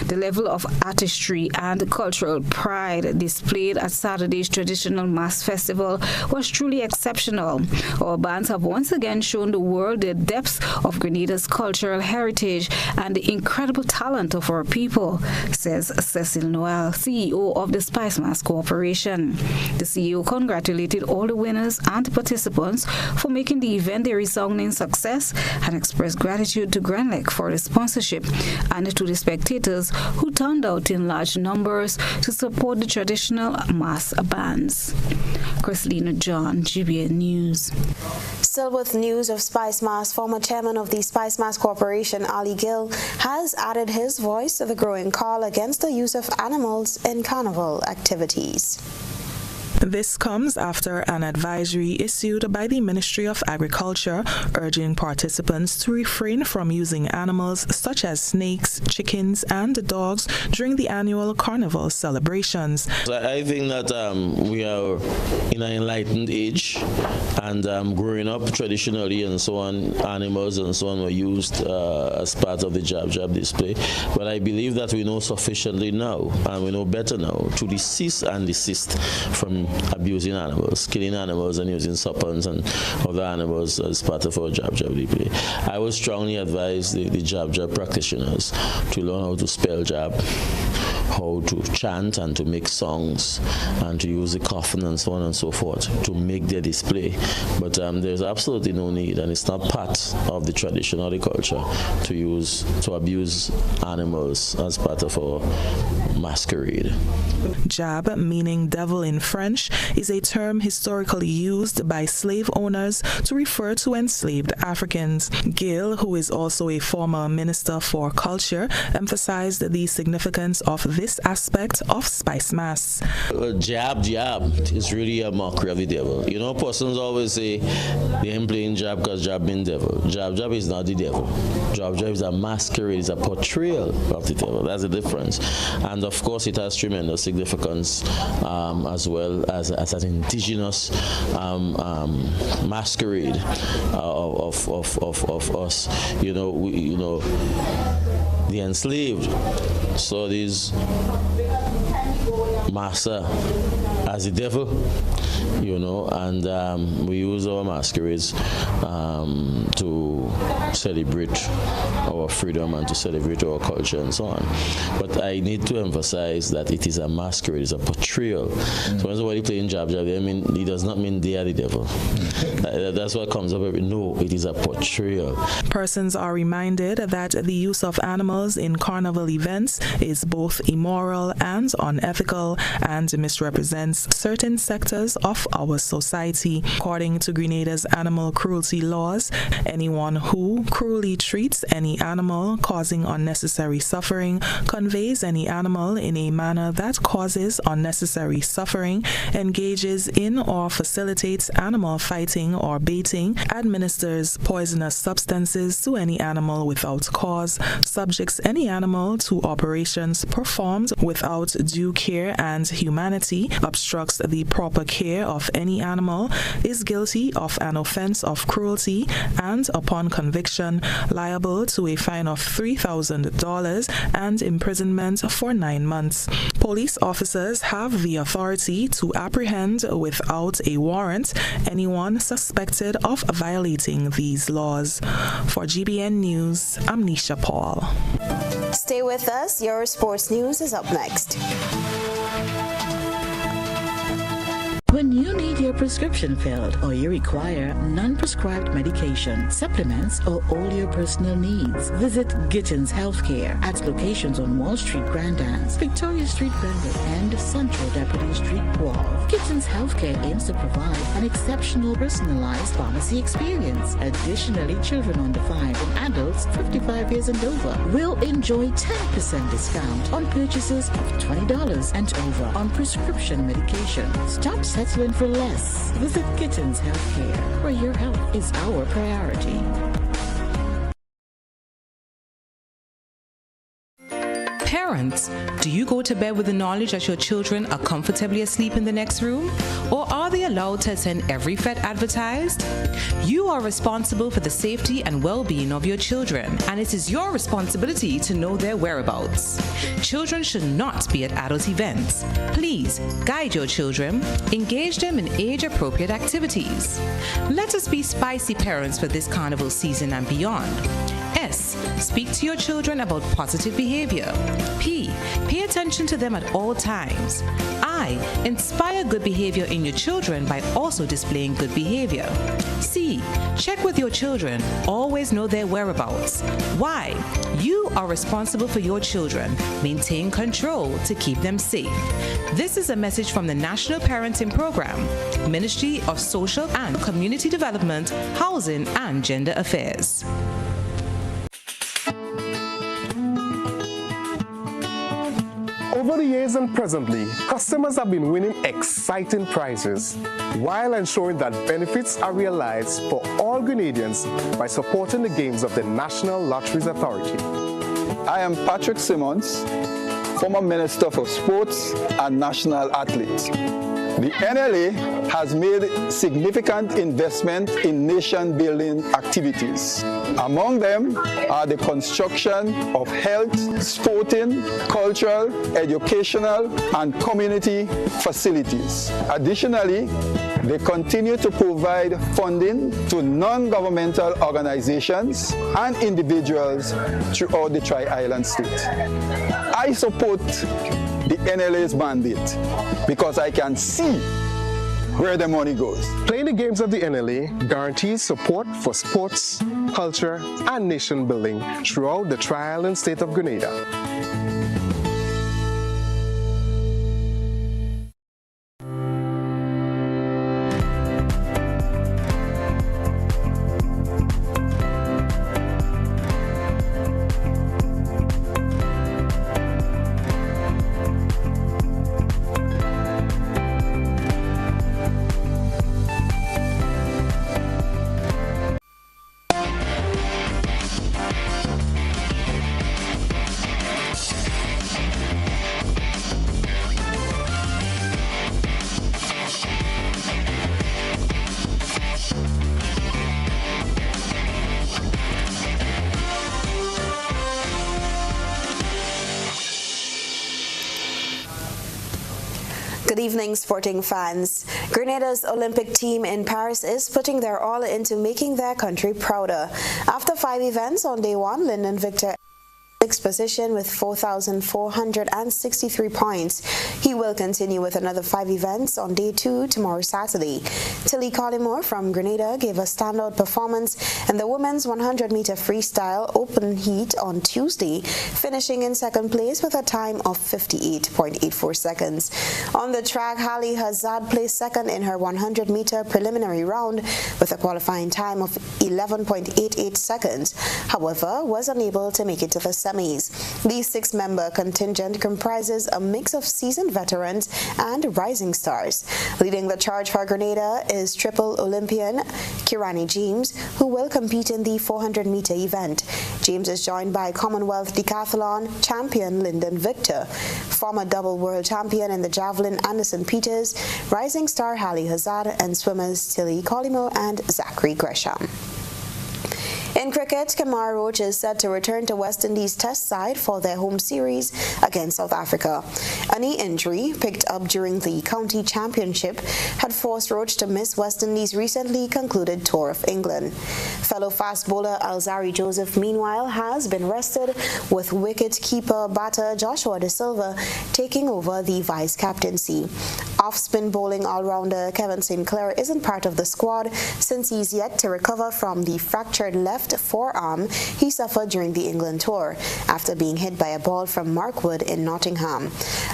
The level of artistry and cultural pride displayed at Saturday's Traditional Mass Festival was truly exceptional. Our bands have once again shown the world the depths of Grenada's cultural heritage and the incredible talent of our people, says Cecil Noel, CEO of the Spice Mass Corporation. The CEO congratulated all the winners and participants for making the event a resounding success and expressed gratitude to GRENLEC for the sponsorship and to the spectators who turned out in large numbers to support the traditional mass bands. Chrislina John, GBN News. Still with news of Spice Mass, former chairman of the Spice Mass Corporation, Ali Gill, has added his voice to the growing call against the use of animals in carnival activities. This comes after an advisory issued by the Ministry of Agriculture urging participants to refrain from using animals such as snakes, chickens, and dogs during the annual carnival celebrations. I think that we are in an enlightened age, and growing up traditionally and so on, animals and so on were used as part of the Jab Jab display. But I believe that we know sufficiently now, and we know better now, to cease and desist from abusing animals, killing animals, and using serpents and other animals as part of our Jab Jab display. I would strongly advise the Jab Jab practitioners to learn how to spell jab, how to chant and to make songs and to use the coffin and so on and so forth to make their display. But there's absolutely no need, and it's not part of the tradition or the culture to abuse animals as part of our masquerade. Jab, meaning devil in French, is a term historically used by slave owners to refer to enslaved Africans. Gill, who is also a former minister for culture, emphasized the significance of this aspect of spice masks. Jab is really a mockery of the devil. You know, persons always say they ain't playing jab because jab means devil. Jab is not the devil. Jab is a masquerade, it's a portrayal of the devil. That's the difference. And of course, it has tremendous significance as well as an indigenous masquerade of us. The enslaved saw these massa as the devil, and we use our masquerades to celebrate our freedom and to celebrate our culture and so on. But I need to emphasize that it is a masquerade, it's a portrayal. So when somebody playing jab, it does not mean they are the devil. That's what comes up. No, it is a portrayal. Persons are reminded that the use of animals in carnival events is both immoral and unethical and misrepresents certain sectors of our society. According to Grenada's animal cruelty laws, anyone who cruelly treats any animal causing unnecessary suffering, conveys any animal in a manner that causes unnecessary suffering, engages in or facilitates animal fighting or baiting, administers poisonous substances to any animal without cause, subjects any animal to operations performed without due care and humanity, obstructs the proper care of any animal, is guilty of an offense of cruelty and, upon conviction, liable to a fine of $3,000 and imprisonment for 9 months. Police officers have the authority to apprehend without a warrant anyone suspected of violating these laws. For GBN News, I'm Nisha Paul. Stay with us. Your sports news is up next. When you need your prescription filled or you require non-prescribed medication, supplements, or all your personal needs, visit Gittins Healthcare at locations on Wall Street, Grand Anse, Victoria Street, Granville, and Central Deputy Street, Wall. Gittins Healthcare aims to provide an exceptional personalized pharmacy experience. Additionally, children under 5 and adults 55 years and over will enjoy 10% discount on purchases of $20 and over on prescription medication. Stop settling for less. Visit Gittins Healthcare, where your health is our priority. Parents, do you go to bed with the knowledge that your children are comfortably asleep in the next room? Or are they allowed to attend every fete advertised? You are responsible for the safety and well-being of your children, and it is your responsibility to know their whereabouts. Children should not be at adult events. Please guide your children, engage them in age-appropriate activities. Let us be spicy parents for this carnival season and beyond. S. Speak to your children about positive behavior. P. Pay attention to them at all times. I. Inspire good behavior in your children by also displaying good behavior. C. Check with your children. Always know their whereabouts. Y. You are responsible for your children. Maintain control to keep them safe. This is a message from the National Parenting Program, Ministry of Social and Community Development, Housing and Gender Affairs. Over the years and presently, customers have been winning exciting prizes while ensuring that benefits are realized for all Grenadians by supporting the games of the National Lotteries Authority. I am Patrick Simmons, former Minister for Sports and National Athlete. The NLA has made significant investment in nation-building activities. Among them are the construction of health, sporting, cultural, educational, and community facilities. Additionally, they continue to provide funding to non-governmental organizations and individuals throughout the Tri-Island state. I I support the NLA's mandate because I can see where the money goes. Playing the games of the NLA guarantees support for sports, culture, and nation building throughout the tri-island state of Grenada. Good evening, sporting fans. Grenada's Olympic team in Paris is putting their all into making their country prouder. After 5 events on day 1, Lyndon Victor sixth position with 4,463 points. He will continue with another 5 events on day 2 tomorrow Saturday. Tilly Collymore from Grenada gave a standout performance in the women's 100-meter freestyle open heat on Tuesday, finishing in second place with a time of 58.84 seconds. On the track, Hallie Hazard placed second in her 100-meter preliminary round with a qualifying time of 11.88 seconds. However, was unable to make it to the semis. The 6-member contingent comprises a mix of seasoned veterans and rising stars. Leading the charge for Grenada is triple Olympian Kirani James, who will compete in the 400-meter event. James is joined by Commonwealth decathlon champion Lyndon Victor, former double world champion in the javelin Anderson Peters, rising star Hallie Hazard, and swimmers Tilly Collymore and Zachary Gresham. In cricket, Kamara Roach is set to return to West Indies Test side for their home series against South Africa. A knee injury picked up during the county championship had forced Roach to miss West Indies' recently concluded tour of England. Fellow fast bowler Alzari Joseph, meanwhile, has been rested, with wicket-keeper batter Joshua De Silva taking over the vice-captaincy. Off-spin bowling all-rounder Kevin St. Clair isn't part of the squad since he's yet to recover from the fractured left forearm he suffered during the England tour after being hit by a ball from Mark Wood in Nottingham.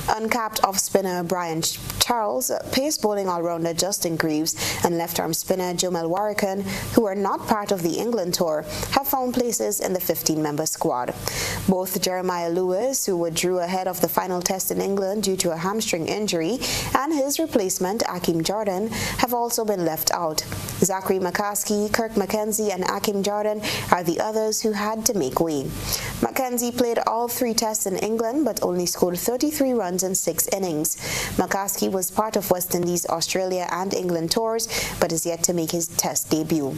Uncapped off-spinner Brian Charles, pace bowling all-rounder Justin Greaves, and left-arm spinner Jomel Warrican, who are not part of the England tour, have found places in the 15-member squad. Both Jeremiah Lewis, who withdrew ahead of the final test in England due to a hamstring injury, and his replacement Akeem Jordan have also been left out. Zachary McCaskey, Kirk McKenzie, and Akeem Jordan are the others who had to make way. McKenzie played all 3 tests in England but only scored 33 runs in 6 innings. McCaskey was part of West Indies, Australia and England tours but is yet to make his test debut.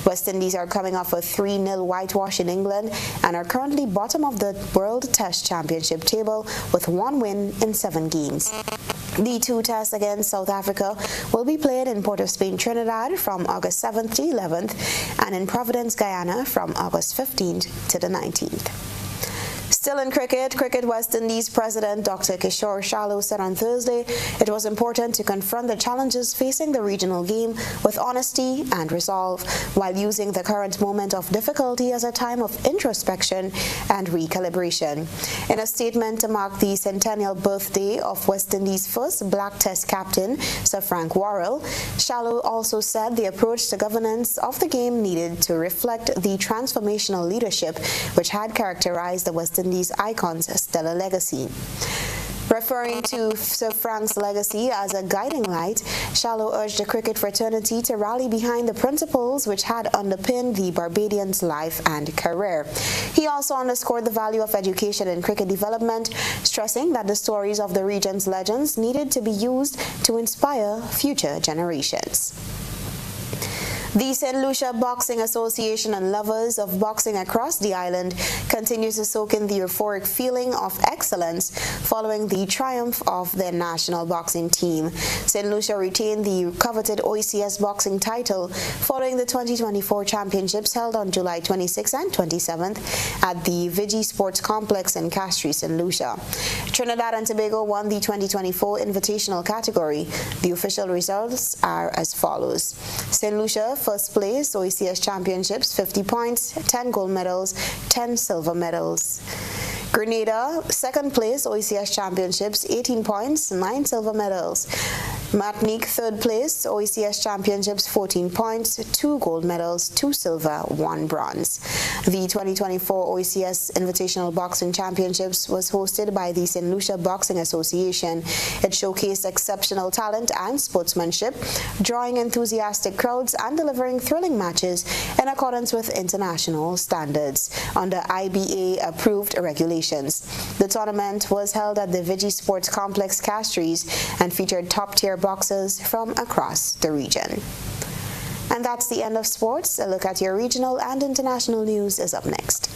West Indies are coming off a 3-0 whitewash in England and are currently bottom of the World Test Championship table with 1 win in 7 games. The 2 tests against South Africa will be played in Port of Spain, Trinidad from August 7th to 11th and in Providence, Guyana from August 15th to the 19th. Still in Cricket West Indies President Dr. Kishore Shallow said on Thursday it was important to confront the challenges facing the regional game with honesty and resolve, while using the current moment of difficulty as a time of introspection and recalibration. In a statement to mark the centennial birthday of West Indies' first black test captain, Sir Frank Worrell, Shallow also said the approach to governance of the game needed to reflect the transformational leadership which had characterized the West Indies icons' stellar legacy. Referring to Sir Frank's legacy as a guiding light, Shallow urged the cricket fraternity to rally behind the principles which had underpinned the Barbadian's life and career. He also underscored the value of education in cricket development, stressing that the stories of the region's legends needed to be used to inspire future generations. The St. Lucia Boxing Association and lovers of boxing across the island continue to soak in the euphoric feeling of excellence following the triumph of their national boxing team. St. Lucia retained the coveted OECS boxing title following the 2024 championships held on July 26th and 27th at the Vigi Sports Complex in Castries, St. Lucia. Trinidad and Tobago won the 2024 invitational category. The official results are as follows. St. Lucia, first place, OECS championships, 50 points, 10 gold medals, 10 silver medals. Grenada, second place, OECS championships, 18 points, 9 silver medals. Martinique, third place, OECS championships, 14 points, 2 gold medals, 2 silver, 1 bronze. The 2024 OECS Invitational Boxing Championships was hosted by the St. Lucia Boxing Association. It showcased exceptional talent and sportsmanship, drawing enthusiastic crowds and delivering thrilling matches in accordance with international standards under IBA-approved regulations. The tournament was held at the Vigi Sports Complex Castries and featured top-tier boxers from across the region. And that's the end of sports. A look at your regional and international news is up next.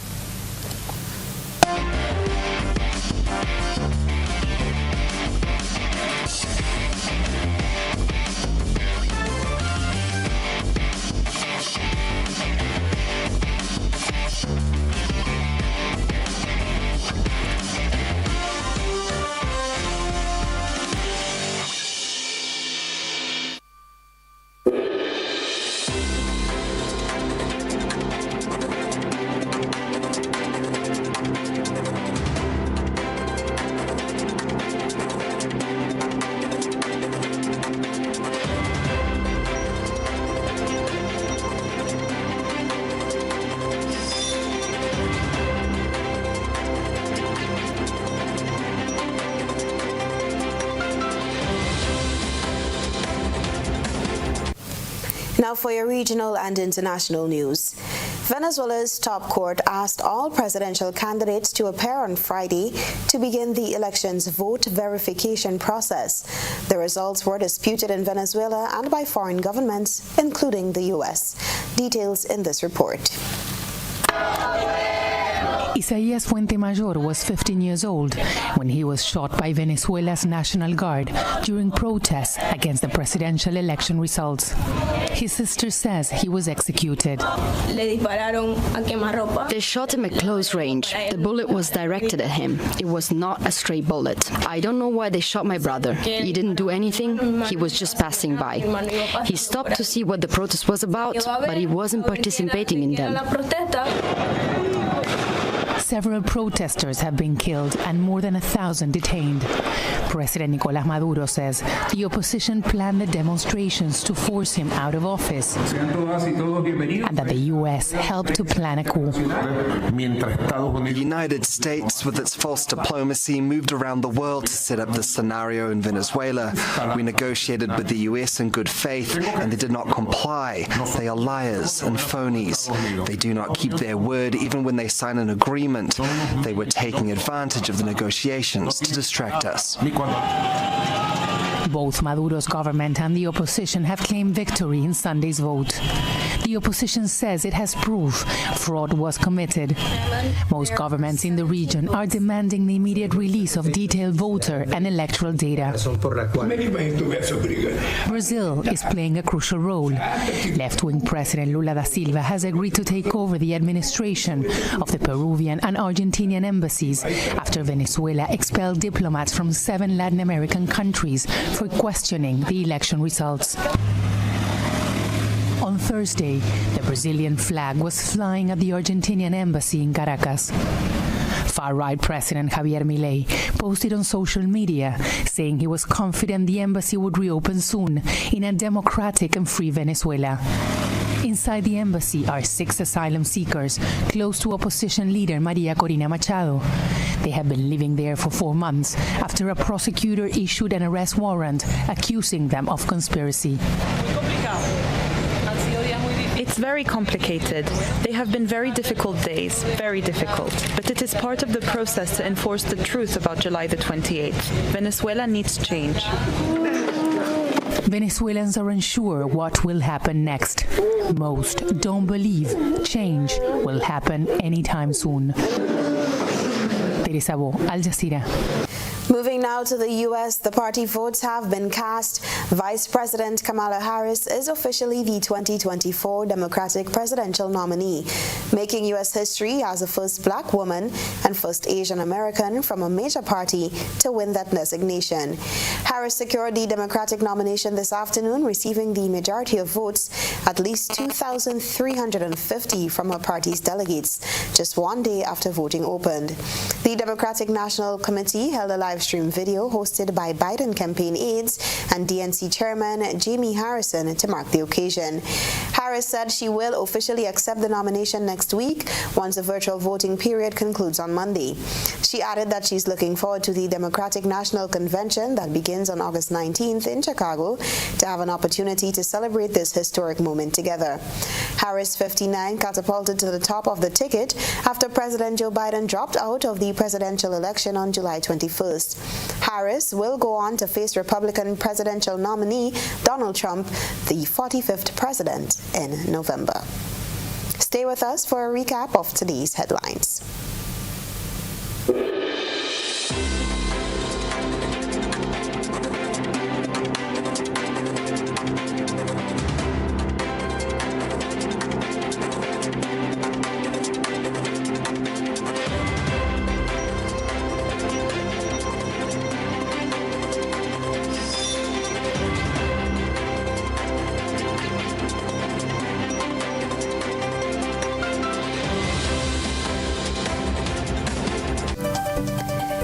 Now for your regional and international news. Venezuela's top court asked all presidential candidates to appear on Friday to begin the election's vote verification process. The results were disputed in Venezuela and by foreign governments, including the U.S. Details in this report. Isaías Fuentemayor was 15 years old when he was shot by Venezuela's National Guard during protests against the presidential election results. His sister says he was executed. They shot him at close range. The bullet was directed at him. It was not a stray bullet. I don't know why they shot my brother. He didn't do anything. He was just passing by. He stopped to see what the protest was about, but he wasn't participating in them. Several protesters have been killed and more than 1,000 detained. President Nicolás Maduro says the opposition planned the demonstrations to force him out of office and that the U.S. helped to plan a coup. The United States, with its false diplomacy, moved around the world to set up this scenario in Venezuela. We negotiated with the U.S. in good faith, and they did not comply. They are liars and phonies. They do not keep their word even when they sign an agreement. They were taking advantage of the negotiations to distract us. Both Maduro's government and the opposition have claimed victory in Sunday's vote. The opposition says it has proof fraud was committed. Most governments in the region are demanding the immediate release of detailed voter and electoral data. Brazil is playing a crucial role. Left-wing President Lula da Silva has agreed to take over the administration of the Peruvian and Argentinian embassies after Venezuela expelled diplomats from 7 Latin American countries for questioning the election results. On Thursday, the Brazilian flag was flying at the Argentinian embassy in Caracas. Far-right President Javier Milei posted on social media saying he was confident the embassy would reopen soon in a democratic and free Venezuela. Inside the embassy are 6 asylum seekers close to opposition leader Maria Corina Machado. They have been living there for 4 months after a prosecutor issued an arrest warrant accusing them of conspiracy. It's very complicated. They have been very difficult days, very difficult. But it is part of the process to enforce the truth about July the 28th. Venezuela needs change. Venezuelans are unsure what will happen next. Most don't believe change will happen anytime soon. Teresa Bo, Al Jazeera. Moving now to the U.S., the party votes have been cast. Vice President Kamala Harris is officially the 2024 Democratic presidential nominee, making U.S. history as the first black woman and first Asian American from a major party to win that designation. Harris secured the Democratic nomination this afternoon, receiving the majority of votes, at least 2,350 from her party's delegates, just 1 day after voting opened. The Democratic National Committee held a live stream video hosted by Biden campaign aides and DNC chairman Jamie Harrison to mark the occasion. Harris said she will officially accept the nomination next week once the virtual voting period concludes on Monday. She added that she's looking forward to the Democratic National Convention that begins on August 19th in Chicago to have an opportunity to celebrate this historic moment together. Harris, 59, catapulted to the top of the ticket after President Joe Biden dropped out of the presidential election on July 21st. Harris will go on to face Republican presidential nominee Donald Trump, the 45th president, in November. Stay with us for a recap of today's headlines.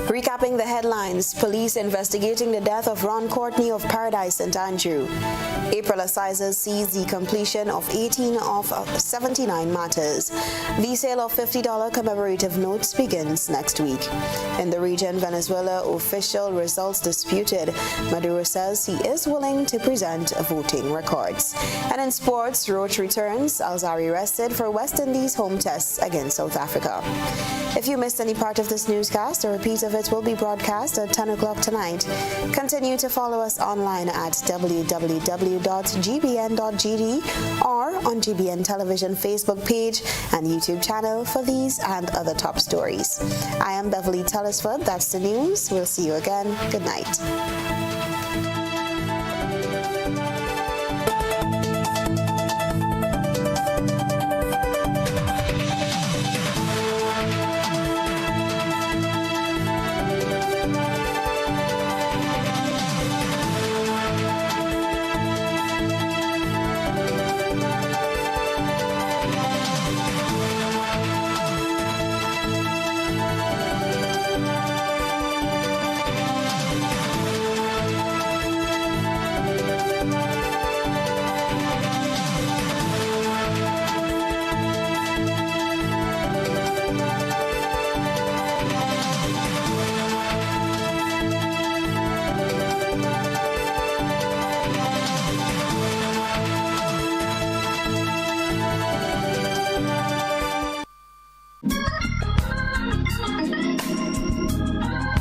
Recapping the headlines, police investigating the death of Ron Courtney of Paradise St. Andrew. April Assizes sees the completion of 18 of 79 matters. The sale of $50 commemorative notes begins next week. In the region, Venezuela official results disputed. Maduro says he is willing to present voting records. And in sports, Roach returns. Alzari rested for West Indies home tests against South Africa. If you missed any part of this newscast, a repeat of it will be broadcast at 10 o'clock tonight. Continue to follow us online at www.gbn.gd or on GBN Television Facebook page and YouTube channel for these and other top stories. I am Beverly Telesford. That's the news. We'll see you again. Good night.